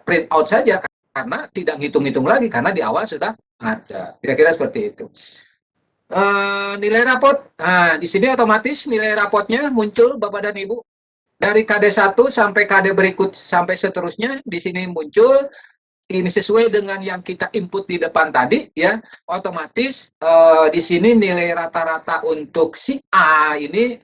print out saja karena tidak ngitung-ngitung lagi karena di awal sudah ada. Kira-kira seperti itu. Nilai rapot, nah di sini otomatis nilai rapotnya muncul Bapak dan Ibu dari KD1 sampai KD berikut sampai seterusnya di sini muncul. Ini sesuai dengan yang kita input di depan tadi ya, otomatis di sini nilai rata-rata untuk si A ini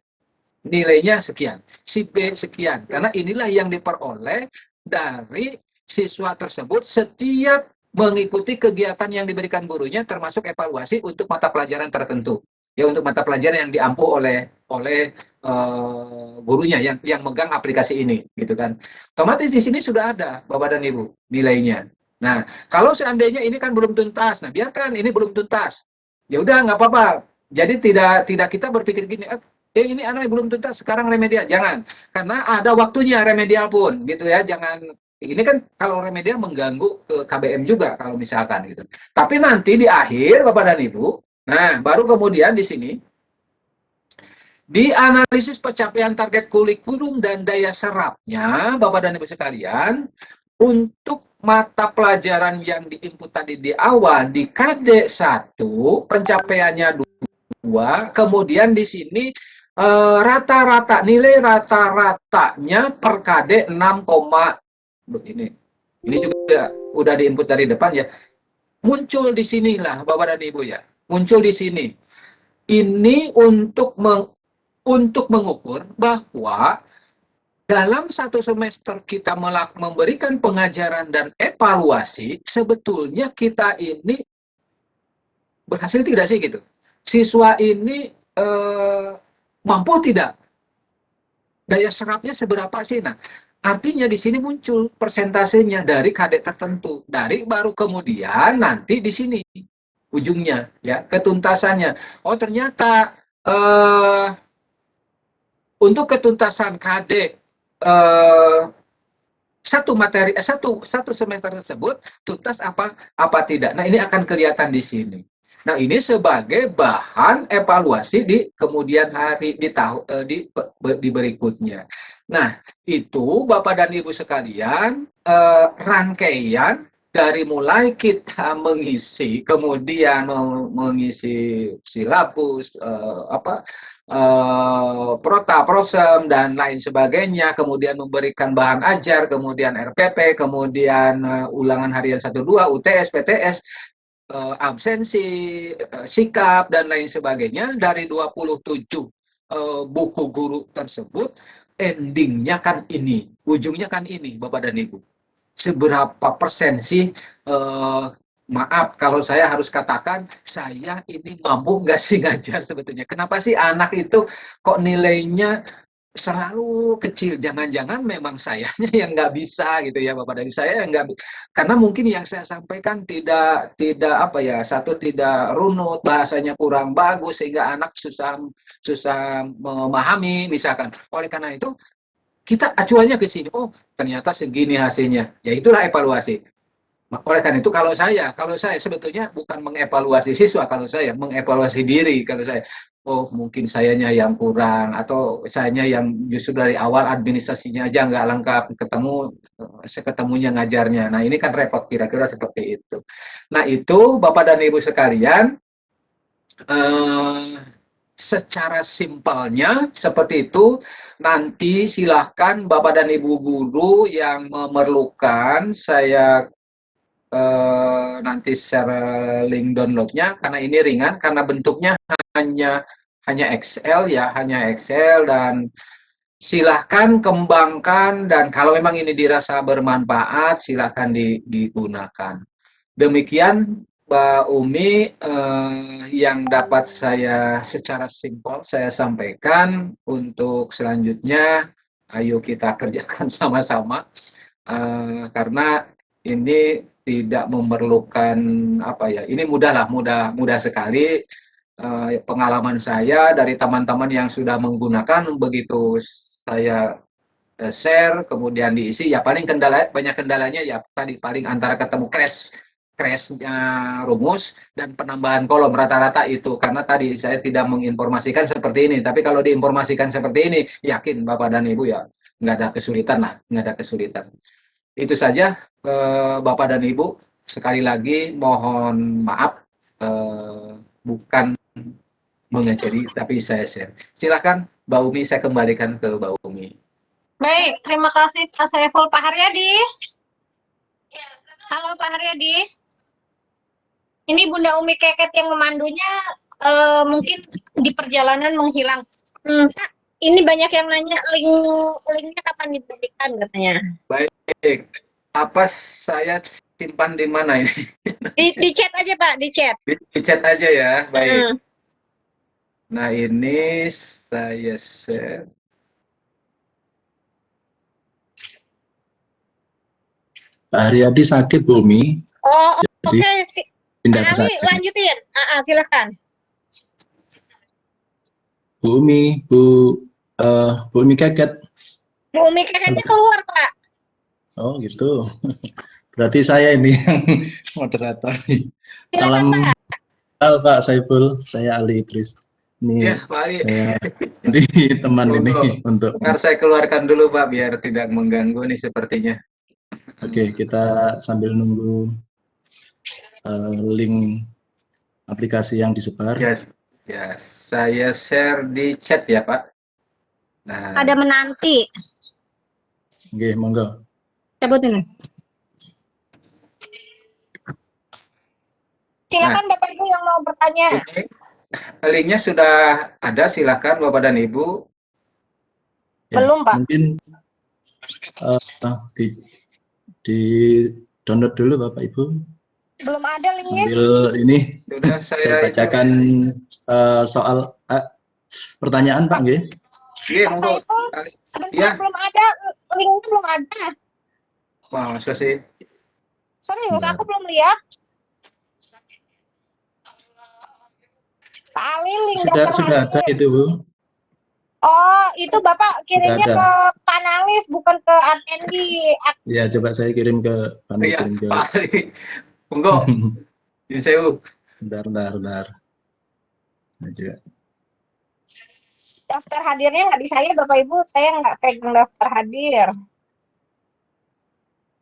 nilainya sekian, si B sekian, karena inilah yang diperoleh dari siswa tersebut setiap mengikuti kegiatan yang diberikan gurunya, termasuk evaluasi untuk mata pelajaran tertentu ya, untuk mata pelajaran yang diampu oleh gurunya yang megang aplikasi ini gitu kan. Otomatis di sini sudah ada Bapak dan Ibu nilainya. Nah, kalau seandainya ini kan belum tuntas, nah biarkan ini belum tuntas. Ya udah nggak apa-apa. Jadi tidak kita berpikir gini, ini anak belum tuntas, sekarang remedial. Jangan. Karena ada waktunya remedial pun gitu ya. Jangan Ini kan kalau remedial mengganggu ke KBM juga kalau misalkan gitu. Tapi nanti di akhir Bapak dan Ibu, nah baru kemudian di sini di analisis pencapaian target kurikulum dan daya serapnya Bapak dan Ibu sekalian, untuk mata pelajaran yang diinput tadi di awal di KD 1 pencapaiannya 2, kemudian di sini rata-rata nilai rata-ratanya per KD 6, begini. Ini juga udah diinput dari depan ya. Muncul di sinilah Bapak dan Ibu ya. Muncul di sini. Ini untuk mengukur bahwa dalam satu semester kita memberikan pengajaran dan evaluasi, sebetulnya kita ini berhasil tidak sih gitu. Siswa ini mampu tidak? Daya serapnya seberapa sih? Nah, artinya di sini muncul persentasenya dari KD tertentu. Dari baru kemudian nanti di sini ujungnya ya ketuntasannya. Oh ternyata untuk ketuntasan KD satu semester tersebut tuntas apa tidak. Nah ini akan kelihatan di sini. Nah ini sebagai bahan evaluasi di kemudian hari di berikutnya. Nah itu Bapak dan Ibu sekalian rangkaian dari mulai kita mengisi kemudian mengisi silabus prota, prosem, dan lain sebagainya, kemudian memberikan bahan ajar, kemudian RPP, kemudian ulangan harian 1-2, UTS, PTS, absensi, sikap, dan lain sebagainya, dari 27 buku guru tersebut, endingnya kan ini, ujungnya kan ini, Bapak dan Ibu. Seberapa persen sih maaf kalau saya harus katakan saya ini mampu nggak sih ngajar sebetulnya. Kenapa sih anak itu kok nilainya selalu kecil? Jangan-jangan memang sayanya yang nggak bisa gitu ya Bapak. Dari saya yang nggak, karena mungkin yang saya sampaikan tidak apa ya, satu tidak runut, bahasanya kurang bagus sehingga anak susah memahami misalkan. Oleh karena itu kita acuannya ke sini. Oh ternyata segini hasilnya. Ya itulah evaluasi. Oleh karena itu kalau saya sebetulnya bukan mengevaluasi siswa, kalau saya mengevaluasi diri, kalau saya oh mungkin sayanya yang kurang atau sayanya yang justru dari awal administrasinya aja nggak lengkap, seketemunya ngajarnya. Nah ini kan repot, kira-kira seperti itu. Nah itu Bapak dan Ibu sekalian, secara simpelnya seperti itu. Nanti silahkan Bapak dan Ibu guru yang memerlukan, saya nanti share link downloadnya, karena ini ringan, karena bentuknya hanya Excel ya, hanya Excel, dan silahkan kembangkan, dan kalau memang ini dirasa bermanfaat silahkan digunakan. Demikian Mbak Umi yang dapat saya secara simpel saya sampaikan. Untuk selanjutnya ayo kita kerjakan sama-sama karena ini tidak memerlukan apa ya, ini mudah sekali. Pengalaman saya dari teman-teman yang sudah menggunakan, begitu saya share kemudian diisi ya paling banyak kendalanya ya tadi paling antara ketemu crashnya rumus dan penambahan kolom rata-rata itu, karena tadi saya tidak menginformasikan seperti ini. Tapi kalau diinformasikan seperti ini, yakin Bapak dan Ibu ya nggak ada kesulitan. Itu saja Bapak dan Ibu, sekali lagi mohon maaf bukan mengajari tapi saya share. Silakan Mbak Umi, saya kembalikan ke Mbak Umi. Baik, terima kasih Pak Saiful. Pak Haryadi. Halo Pak Haryadi. Ini Bunda Umi Keket yang memandunya mungkin di perjalanan menghilang. Pak, ini banyak yang nanya linknya kapan diberikan katanya. Baik, apa saya simpan di mana ini? Di chat aja Pak, di chat. Di chat aja ya, baik. Nah ini saya share. Pak Haryadi sakit, Bu Umi. Oh, oke. Pindah ke Kami saya. lanjutin. Silakan. Bu Umi Keket. Bu Umi Keketnya keluar, Pak. Oh gitu. Berarti saya ini yang moderator. Salam kenal Pak Saiful, saya Ali Idris. Ini Ya, Pak Ali. saya nanti teman ini untuk. Ntar saya keluarkan dulu Pak, biar tidak mengganggu nih sepertinya. Oke, kita sambil nunggu link aplikasi yang disebar. Ya, saya share di chat ya Pak. Nah, Ada menanti. Oke, monggo. Cabut ini. Silakan Bapak Ibu yang mau bertanya. linknya sudah ada, silakan Bapak dan Ibu. Ya, Belum, Pak. mungkin di download dulu Bapak Ibu. Belum ada linknya. Sambil ini Sudah saya bacakan soal pertanyaan Pak nggih. Iya, Pak monggo. Saiful, sebentar, Ya. belum ada. Linknya belum ada. Wah, masa sih? Serius, Bentar. aku belum lihat. Pak Ali, link Sudah ada itu Bu. Oh, itu Bapak kirimnya Sudah ada. ke panelis, bukan ke atendi. Ya, coba saya kirim ke Iya, kirim ke. Pak Ali. Monggo. Ini saya. Sebentar. Saya juga. Daftar hadirnya nggak di saya, Bapak Ibu. Saya nggak pegang daftar hadir.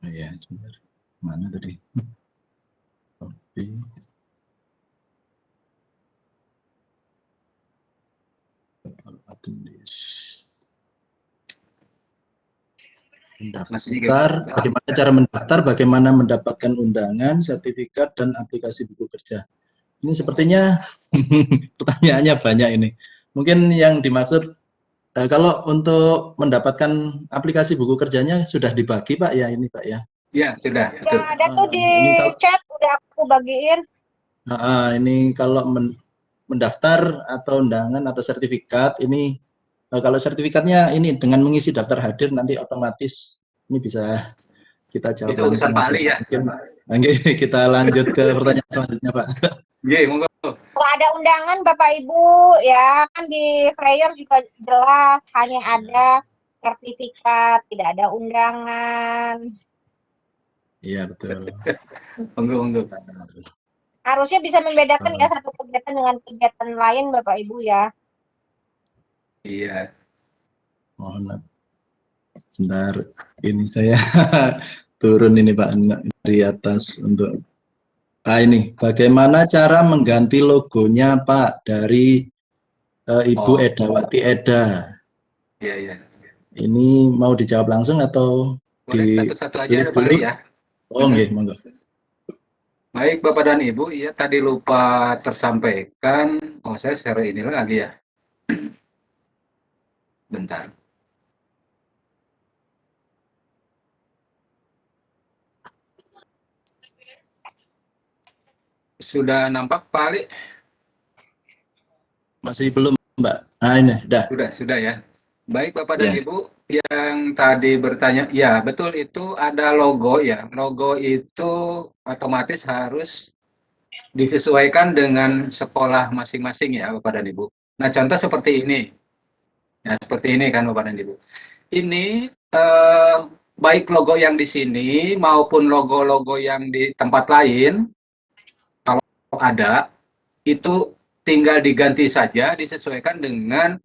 Oh, ya, sebentar. Mana tadi? Copy. Mendaftar, bagaimana cara mendaftar, bagaimana mendapatkan undangan, sertifikat, dan aplikasi buku kerja. Ini sepertinya pertanyaannya banyak ini. Mungkin yang dimaksud, kalau untuk mendapatkan aplikasi buku kerjanya sudah dibagi Pak ya ini Pak ya? Ya, sudah. Udah ada tuh di Ini chat, udah aku bagiin. ini kalau mendaftar atau undangan atau sertifikat ini, kalau sertifikatnya ini dengan mengisi daftar hadir nanti otomatis ini bisa kita jawab Itu urusan langsung Pak aja. Ali ya. Oke, kita lanjut ke pertanyaan selanjutnya Pak. Iya, monggo. Nggak ada undangan Bapak Ibu, ya kan di flyer juga jelas, hanya ada sertifikat, tidak ada undangan. Iya betul. Monggo. Harusnya bisa membedakan ya satu kegiatan dengan kegiatan lain Bapak Ibu ya. Iya. Mohon sebentar, ini saya turun ini Pak dari atas untuk ini bagaimana cara mengganti logonya Pak dari Ibu Edawati Eda. Iya. Ini mau dijawab langsung atau Boleh satu-satu aja ditulis Pak Ali ya. Oh nggih, monggo. Baik Bapak dan Ibu, ya tadi lupa tersampaikan. Oh, saya share ini lagi ya. Bentar. Sudah nampak Pak Ali? Masih belum Mbak. Nah ini, Sudah ya. Baik Bapak dan Ya. Ibu yang tadi bertanya, ya betul itu ada logo ya. Logo itu otomatis harus disesuaikan dengan sekolah masing-masing ya Bapak dan Ibu. Nah contoh seperti ini. Ya seperti ini kan Bapak dan Ibu. Ini baik logo yang di sini maupun logo-logo yang di tempat lain, kalau ada, itu tinggal diganti saja, disesuaikan dengan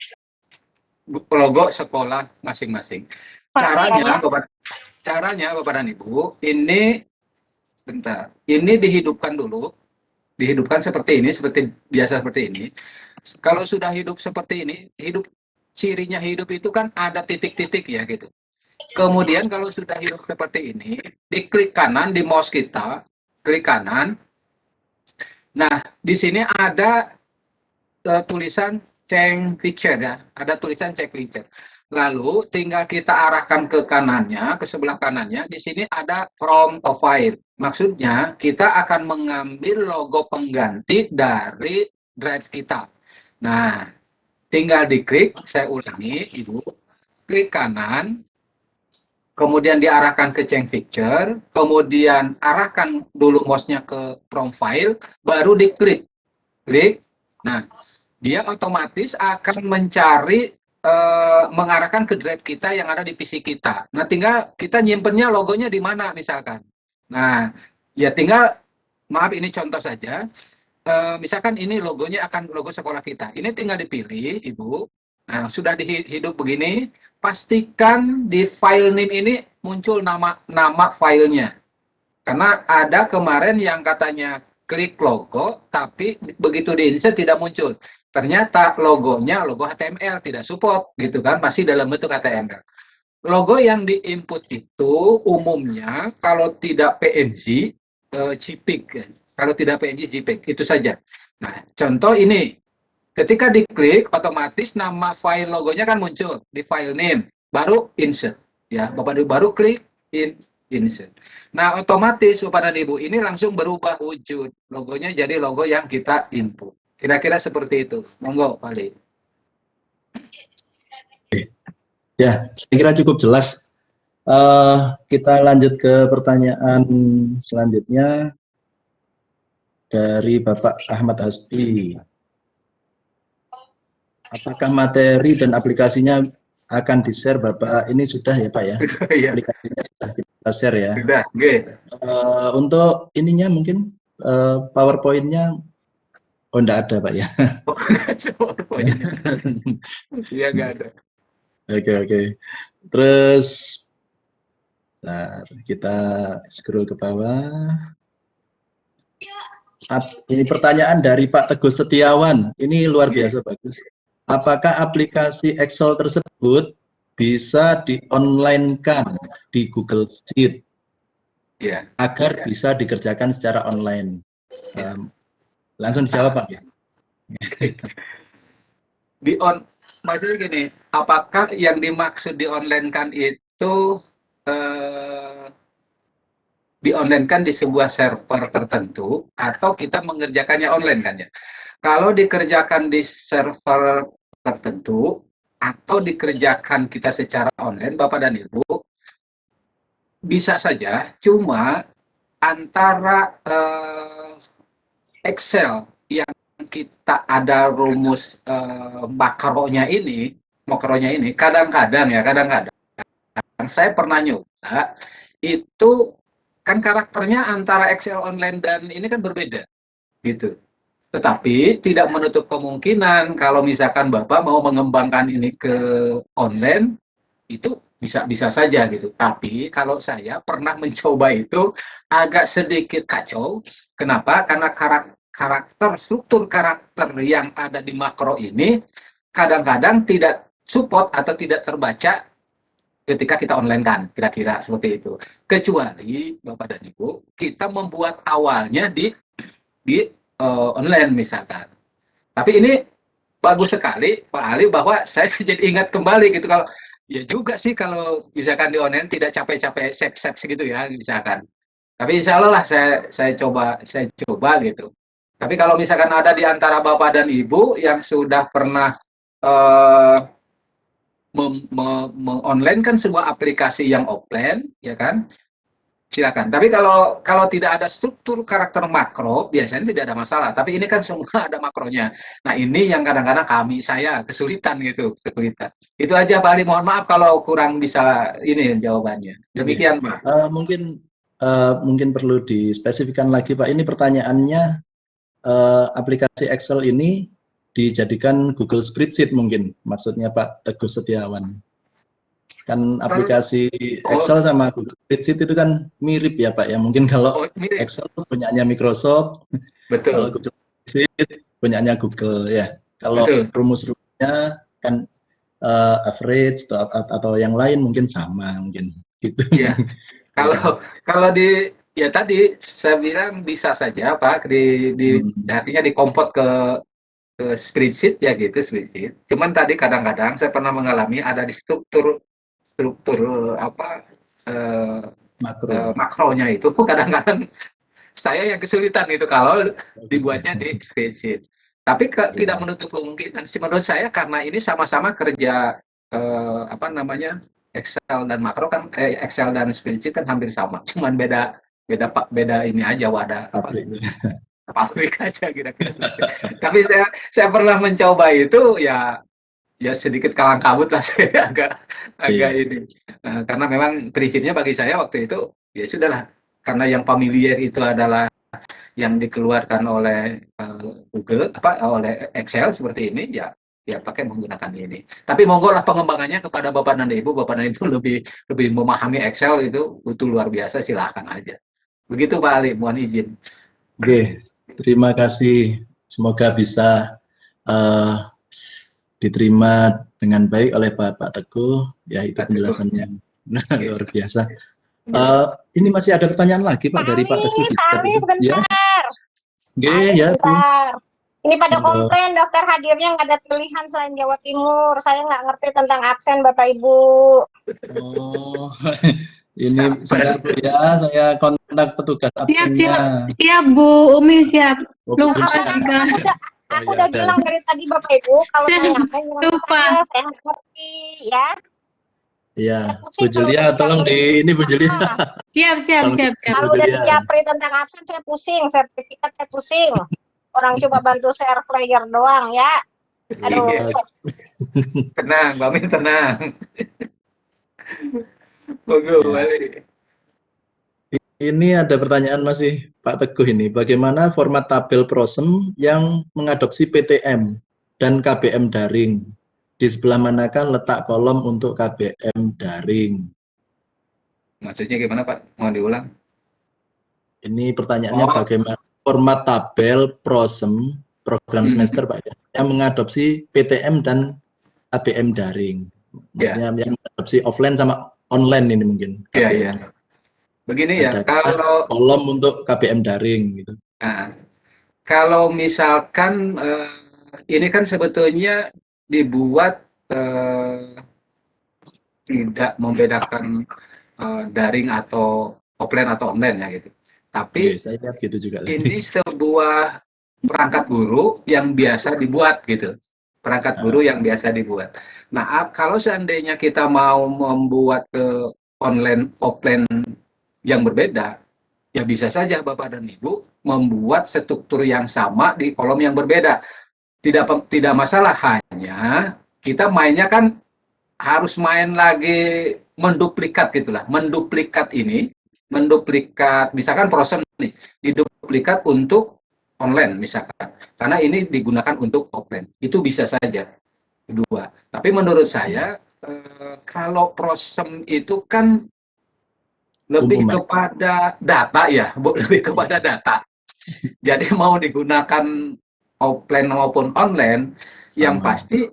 logo sekolah masing-masing. Caranya Bapak dan Ibu, ini bentar, ini dihidupkan dulu, dihidupkan seperti ini, seperti biasa seperti ini. Kalau sudah hidup seperti ini, cirinya hidup itu kan ada titik-titik ya gitu. Kemudian kalau sudah hidup seperti ini, diklik kanan di mouse kita, klik kanan. Nah, di sini ada tulisan change picture ya, ada tulisan change picture. Lalu tinggal kita arahkan ke kanannya, ke sebelah kanannya. Di sini ada from a file. Maksudnya kita akan mengambil logo pengganti dari drive kita. Nah, tinggal diklik. Saya ulangi, Ibu. Klik kanan, kemudian diarahkan ke change picture, kemudian arahkan dulu mouse-nya ke from file, baru diklik. Klik. Nah, dia otomatis akan mencari mengarahkan ke drive kita yang ada di PC kita. Nah, tinggal kita nyimpennya logonya di mana misalkan. Nah, ya tinggal, maaf ini contoh saja. Misalkan ini logonya akan logo sekolah kita. Ini tinggal dipilih, Ibu. Nah, sudah hidup begini, pastikan di file name ini muncul nama filenya. Karena ada kemarin yang katanya klik logo, tapi begitu di-insert tidak muncul. Ternyata logonya logo HTML, tidak support, gitu kan, masih dalam bentuk HTML. Logo yang di-input itu umumnya kalau tidak PNG, JPEG. Kalau tidak PNG, JPEG, itu saja. Nah, contoh ini, ketika diklik, otomatis nama file logonya kan muncul di file name, baru insert. Ya, Bapak baru klik insert. Nah, otomatis Bapak dan Ibu ini langsung berubah wujud. Logonya jadi logo yang kita input. Kira-kira seperti itu. Monggo, Pak Ali. Ya, saya kira cukup jelas. Kita lanjut ke pertanyaan selanjutnya dari Bapak Ahmad Hasbi. Apakah materi dan aplikasinya akan di-share Bapak? Ini sudah ya Pak ya? Iya, Aplikasinya sudah kita share ya. sudah. Oke. Untuk ininya mungkin PowerPoint-nya, oh enggak ada Pak ya? Iya, nggak ada. Oke. Terus, kita scroll ke bawah. Ini pertanyaan dari Pak Teguh Setiawan. Ini luar biasa bagus. Apakah aplikasi Excel tersebut bisa di-online-kan di Google Sheet Iya. agar bisa dikerjakan secara online? Langsung dijawab Pak ya. Maksudnya gini, apakah yang dimaksud di-online-kan itu di-online-kan di sebuah server tertentu atau kita mengerjakannya online kan ya? Kalau dikerjakan di server tertentu atau dikerjakan kita secara online, Bapak dan Ibu, bisa saja, cuma antara Excel yang kita ada rumus makronya ini, kadang-kadang saya pernah nyoba, itu kan karakternya antara Excel online dan ini kan berbeda, gitu. Tetapi tidak menutup kemungkinan kalau misalkan Bapak mau mengembangkan ini ke online, itu bisa saja gitu. Tapi kalau saya pernah mencoba itu agak sedikit kacau. Kenapa? Karena struktur karakter yang ada di makro ini kadang-kadang tidak support atau tidak terbaca ketika kita online kan, kira-kira seperti itu. Kecuali Bapak dan Ibu, kita membuat awalnya di online misalkan. Tapi ini bagus sekali Pak Ali bahwa saya jadi ingat kembali gitu, kalau ya juga sih kalau misalkan di online tidak capek-capek save segitu ya misalkan. Tapi insya Allah lah saya coba gitu. Tapi kalau misalkan ada di antara Bapak dan Ibu yang sudah pernah meng-online kan sebuah aplikasi yang offline, ya kan? Silakan. Tapi kalau tidak ada struktur karakter makro, biasanya tidak ada masalah. Tapi ini kan semua ada makronya. Nah, ini yang kadang-kadang saya kesulitan gitu, kesulitan. Itu aja Pak Ali, mohon maaf kalau kurang bisa ini jawabannya. Demikian, Pak. Mungkin perlu dispesifikkan lagi Pak. Ini pertanyaannya, aplikasi Excel ini dijadikan Google Spreadsheet mungkin, maksudnya Pak Teguh Setiawan. Kan aplikasi Excel sama Google Spreadsheet itu kan mirip ya Pak ya. Mungkin kalau Excel punyanya Microsoft, betul. Kalau Google Spreadsheet punyanya Google ya. Kalau rumus-rumusnya kan average atau yang lain mungkin sama mungkin gitu. Ya. Kalau ya tadi saya bilang bisa saja Pak artinya dikompot ke spreadsheet ya gitu, spreadsheet. Cuman tadi kadang-kadang saya pernah mengalami ada di struktur makronya itu kadang-kadang saya yang kesulitan itu kalau dibuatnya di spreadsheet. Tapi tidak menutup kemungkinan sih menurut saya, karena ini sama-sama kerja Excel dan makro kan Excel dan spreadsheet kan hampir sama, cuman beda ini aja wadah pabrik aja kira-kira. Tapi saya pernah mencoba itu ya ya sedikit kalang kabut lah saya agak Iya. ini. Karena memang triknya bagi saya waktu itu ya sudahlah, karena yang familiar itu adalah yang dikeluarkan oleh Google oleh Excel seperti ini, ya pakai menggunakan ini. Tapi monggo lah pengembangannya kepada Bapak dan Ibu. Bapak dan Ibu lebih memahami Excel itu luar biasa, silahkan aja. Begitu Pak Ali, mohon izin. Oke, terima kasih. Semoga bisa diterima dengan baik oleh Pak Teguh. Ya, itu penjelasannya luar biasa. Ini masih ada pertanyaan lagi Pak dari Pak Teguh. Pak Ali, sebentar. Oke, ya Bu. Sebentar. Ini pada Halo. komplain dokter hadirnya nggak ada pilihan selain Jawa Timur. Saya nggak ngerti tentang absen Bapak Ibu. Oh, ini sebentar Bu ya, saya kontak petugas absennya. Siap Bu Umi, siap. Oh, Lupa belum juga. Aku udah bilang dari tadi Bapak Ibu kalau nanya absen jangan ke saya nggak ngerti ya. Iya, Bu Julia, tolong di ini Bu Julia. Siap. Kalau udah dijapri tentang absen saya pusing, sertifikat saya pusing. Orang coba bantu share flyer doang ya. Aduh. Tenang, Mbak Min, tenang. Monggo, balik. Ini ada pertanyaan masih Pak Teguh ini. Bagaimana format tabel PROSEM yang mengadopsi PTM dan KBM daring? Di sebelah manakah letak kolom untuk KBM daring? Maksudnya gimana Pak? Mohon diulang. Ini pertanyaannya bagaimana format tabel PROSEM program semester Pak ya, yang mengadopsi PTM dan KBM daring. Maksudnya yang mengadopsi offline sama online ini mungkin. Iya. Begini ya, kalau kolom untuk KBM daring gitu. Nah, kalau misalkan ini kan sebetulnya dibuat tidak membedakan daring atau offline atau online ya gitu. Tapi saya lihat gitu juga. Ini sebuah perangkat guru yang biasa dibuat gitu. Perangkat guru yang biasa dibuat. Nah, kalau seandainya kita mau membuat online offline yang berbeda, ya bisa saja Bapak dan Ibu membuat struktur yang sama di kolom yang berbeda. Tidak masalah, hanya kita mainnya kan harus main lagi menduplikat gitulah. Menduplikat misalkan PROSEM nih, diduplikat untuk online misalkan. Karena ini digunakan untuk offline. Itu bisa saja. Kedua. Tapi menurut saya kalau PROSEM itu kan lebih kepada data ya, lebih kepada data. Jadi mau digunakan offline maupun online, yang pasti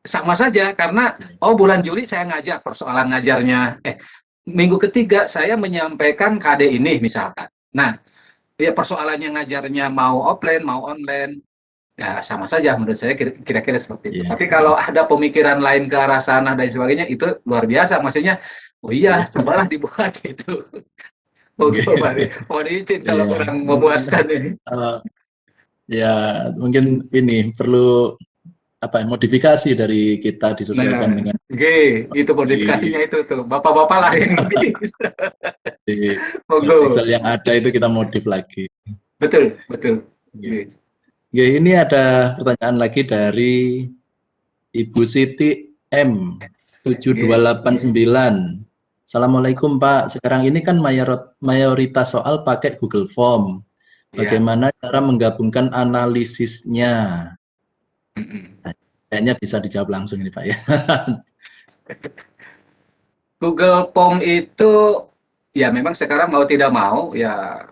sama saja karena bulan Juli saya ngajar persoalan ngajarnya minggu ketiga saya menyampaikan KD ini misalkan. Nah, ya persoalannya ngajarnya mau offline mau online ya sama saja menurut saya kira-kira seperti itu. Tapi kalau ada pemikiran lain ke arah sana dan sebagainya itu luar biasa. Maksudnya cobalah dibuat itu. Mohon izin kalau kurang memuaskan ini. Ya, mungkin ini perlu modifikasi dari kita disesuaikan dengan itu modifikasinya itu tuh bapak-bapak lah yang di Excel yang ada itu kita modif lagi. Betul. Ya, ini ada pertanyaan lagi dari Ibu Siti M 7289. Assalamualaikum Pak, sekarang ini kan mayoritas soal pakai Google Form. Bagaimana cara menggabungkan analisisnya? Kayaknya bisa dijawab langsung ini Pak ya. Google Form itu ya memang sekarang mau tidak mau ya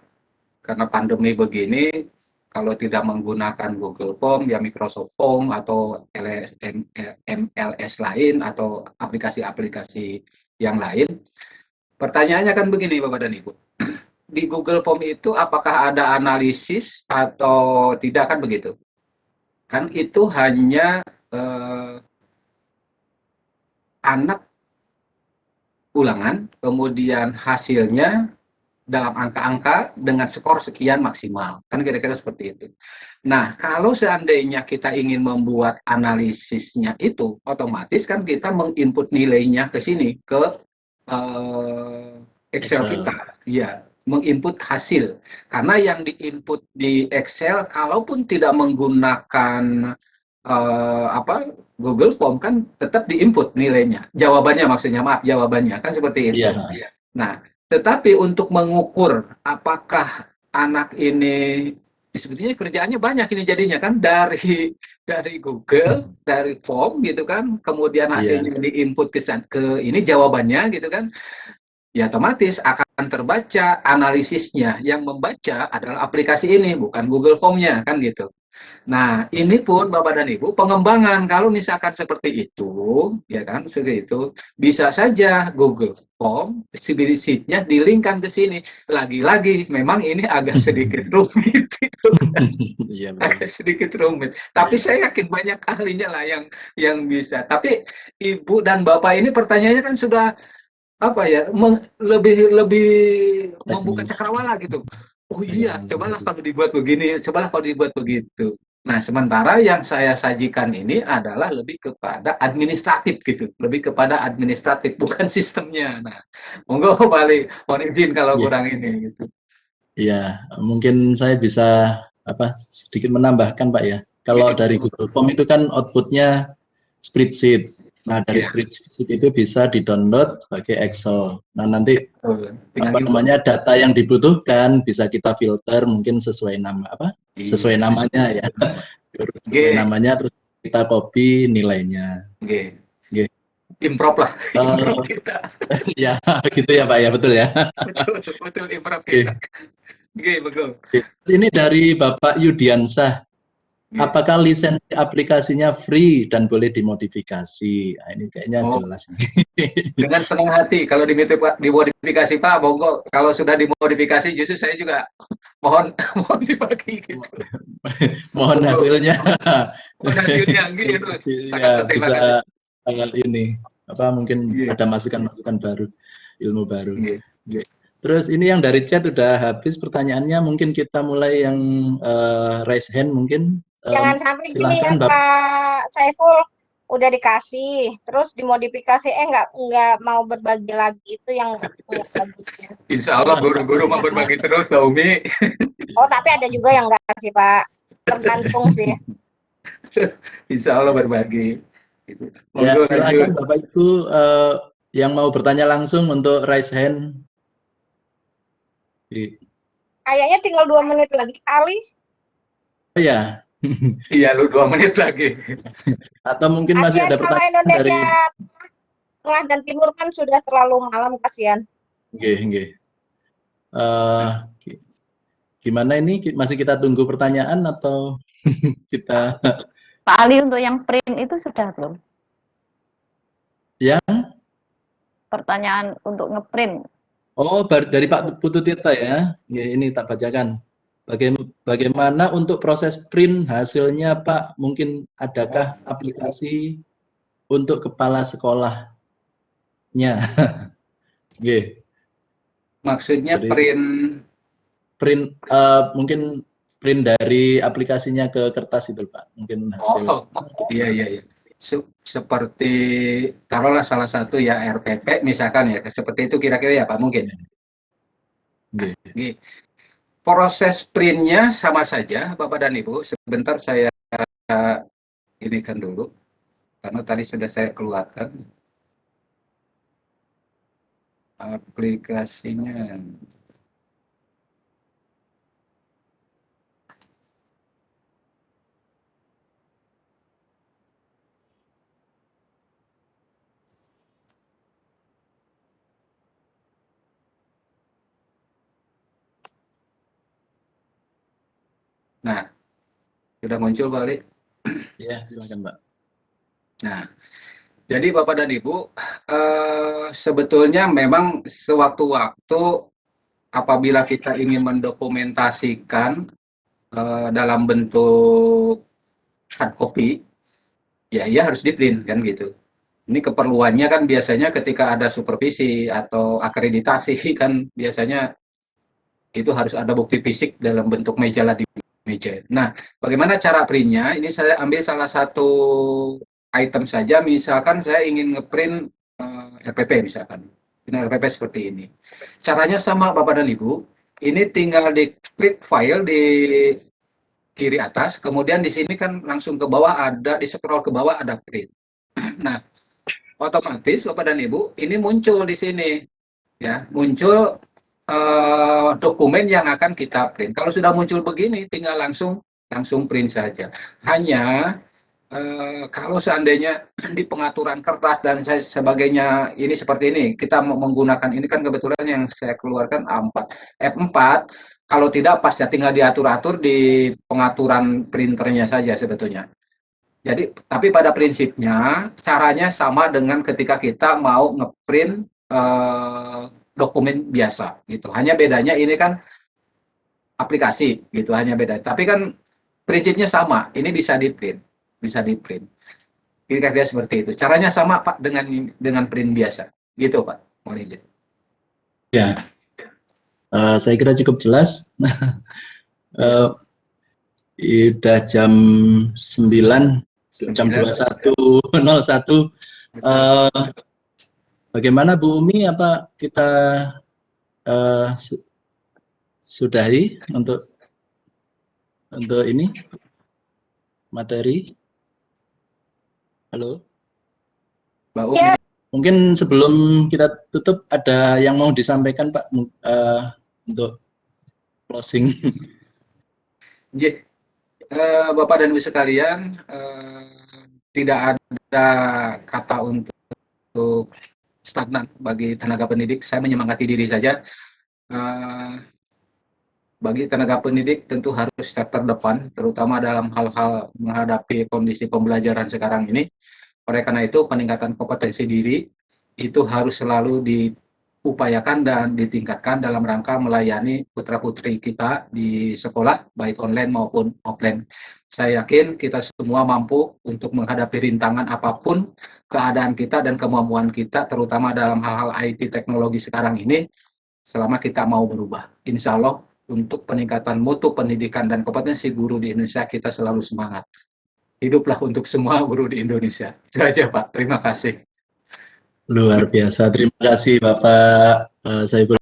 karena pandemi begini kalau tidak menggunakan Google Form ya Microsoft Form atau MLS lain atau aplikasi-aplikasi yang lain. Pertanyaannya kan begini Bapak dan Ibu. Di Google Form itu apakah ada analisis atau tidak kan begitu? Kan itu hanya anak ulangan, kemudian hasilnya dalam angka-angka dengan skor sekian maksimal. Kan kira-kira seperti itu. Nah, kalau seandainya kita ingin membuat analisisnya itu, otomatis kan kita menginput nilainya ke sini, ke Excel kita. Iya, menginput hasil. Karena yang diinput di Excel, kalaupun tidak menggunakan Google Form kan tetap diinput nilainya, jawabannya maksudnya, maaf, jawabannya kan seperti itu. Iya. Nah, tetapi untuk mengukur apakah anak ini sebetulnya kerjaannya banyak ini jadinya kan dari Google, dari form gitu kan, kemudian hasilnya diinput ke ini jawabannya gitu kan. Ya otomatis akan terbaca analisisnya, yang membaca adalah aplikasi ini, bukan Google Form-nya kan gitu. Nah, ini pun Bapak dan Ibu pengembangan kalau misalkan seperti itu, ya kan, seperti itu, bisa saja Google Form sheet-nya dilingkan ke sini. Lagi-lagi memang ini agak sedikit rumit itu. Iya, betul. Agak sedikit rumit. Tapi saya yakin banyak ahlinya lah yang bisa. Tapi Ibu dan Bapak ini pertanyaannya kan sudah apa ya, lebih membuka Teknis. cakrawala gitu. Oh Iya, iya, cobalah kalau dibuat begini, cobalah kalau dibuat begitu. Nah, sementara yang saya sajikan ini adalah lebih kepada administratif gitu, lebih kepada administratif, bukan sistemnya. Nah, monggo balik, mohon izin kalau Iya. kurang ini gitu. Iya, mungkin saya bisa sedikit menambahkan Pak ya. Kalau dari Google Form itu kan outputnya spreadsheet. Nah, dari Iya. spreadsheet itu bisa di-download sebagai Excel. Nah, nanti Tinggal data yang dibutuhkan bisa kita filter mungkin sesuai nama sesuai namanya ya. Sesuai namanya, terus kita copy nilainya. Improv lah. Improv kita. Ya, gitu ya Pak ya, betul ya. Betul improv kita. Betul. Ini dari Bapak Yudiansah. Apakah lisensi aplikasinya free dan boleh dimodifikasi? Nah, ini kayaknya jelas. Dengan senang hati kalau dimodifikasi Pak, monggo. Kalau sudah dimodifikasi justru saya juga mohon dibagi gitu. Mohon hasilnya. Mohon hasilnya gitu. Ya, bisa ini mungkin ada masukan-masukan baru, ilmu baru. Terus ini yang dari chat udah habis pertanyaannya, mungkin kita mulai yang raise hand mungkin. Jangan sampai gini ya Pak Saiful, udah dikasih, terus dimodifikasi, nggak mau berbagi lagi, itu yang bagusnya. Insya Allah guru-guru mau berbagi terus Mbak Umi. Oh, tapi ada juga yang nggak kasih Pak, tergantung sih. Insya Allah berbagi. Ya, silakan Bapak Ibu yang mau bertanya langsung untuk raise hand. Kayaknya tinggal 2 menit lagi kali. Oh ya. Iya, lu 2 menit lagi. Atau mungkin masih ada pertanyaan kalau Indonesia Tengah dan Timur kan sudah terlalu malam, kasihan. Nggih. Gimana ini, masih kita tunggu pertanyaan atau kita? Pak Ali, untuk yang print itu sudah belum? Yang? Pertanyaan untuk ngeprint. Oh, dari Pak Putu Tirta ya. Ini tak bacakan. Bagaimana untuk proses print hasilnya Pak? Mungkin adakah aplikasi untuk kepala sekolahnya? Maksudnya jadi, print mungkin print dari aplikasinya ke kertas itu Pak. Mungkin hasil. Iya. Seperti taruhlah salah satu ya RPP misalkan ya, seperti itu kira-kira ya Pak mungkin. Proses printnya sama saja Bapak dan Ibu. Sebentar saya inikan dulu karena tadi sudah saya keluarkan aplikasinya. Nah, sudah muncul Pak Ali? Ya, silakan Pak. Nah, jadi Bapak dan Ibu, sebetulnya memang sewaktu-waktu apabila kita ingin mendokumentasikan dalam bentuk hard copy, ya harus di print kan gitu. Ini keperluannya kan biasanya ketika ada supervisi atau akreditasi kan biasanya itu harus ada bukti fisik dalam bentuk majalah di meja. Nah, bagaimana cara printnya? Ini saya ambil salah satu item saja. Misalkan saya ingin ngeprint RPP misalkan. Ini RPP seperti ini. Caranya sama Bapak dan Ibu. Ini tinggal diklik file di kiri atas, kemudian di sini kan langsung ke bawah ada, di scroll ke bawah ada print. Nah, otomatis Bapak dan Ibu ini muncul di sini, ya, muncul dokumen yang akan kita print. Kalau sudah muncul begini, tinggal langsung print saja. Hanya kalau seandainya di pengaturan kertas dan sebagainya ini seperti ini, kita mau menggunakan ini kan kebetulan yang saya keluarkan A4, F4. Kalau tidak pas ya tinggal diatur-atur di pengaturan printernya saja sebetulnya. Jadi, tapi pada prinsipnya caranya sama dengan ketika kita mau ngeprint dokumen biasa gitu. Hanya bedanya ini kan aplikasi gitu, hanya beda. Tapi kan prinsipnya sama. Ini bisa di-print. Kira-kira seperti itu. Caranya sama Pak dengan print biasa. Gitu Pak. Mohon izin. Ya, saya kira cukup jelas. Udah jam 9, jam 21.01. Bagaimana Bu Umi, apa kita sudahi untuk ini materi? Halo? Mbak Umi. Ya. Mungkin sebelum kita tutup ada yang mau disampaikan Pak untuk closing. Bapak dan Ibu sekalian, tidak ada kata untuk stagnan bagi tenaga pendidik. Saya menyemangati diri saja. Bagi tenaga pendidik tentu harus step terdepan, terutama dalam hal-hal menghadapi kondisi pembelajaran sekarang ini. Oleh karena itu, peningkatan kompetensi diri itu harus selalu diupayakan dan ditingkatkan dalam rangka melayani putra-putri kita di sekolah, baik online maupun offline. Saya yakin kita semua mampu untuk menghadapi rintangan apapun keadaan kita dan kemampuan kita, terutama dalam hal-hal IT teknologi sekarang ini, selama kita mau berubah. Insya Allah, untuk peningkatan mutu pendidikan dan kompetensi guru di Indonesia, kita selalu semangat. Hiduplah untuk semua guru di Indonesia. Itu aja Pak, terima kasih. Luar biasa, terima kasih Bapak Saiful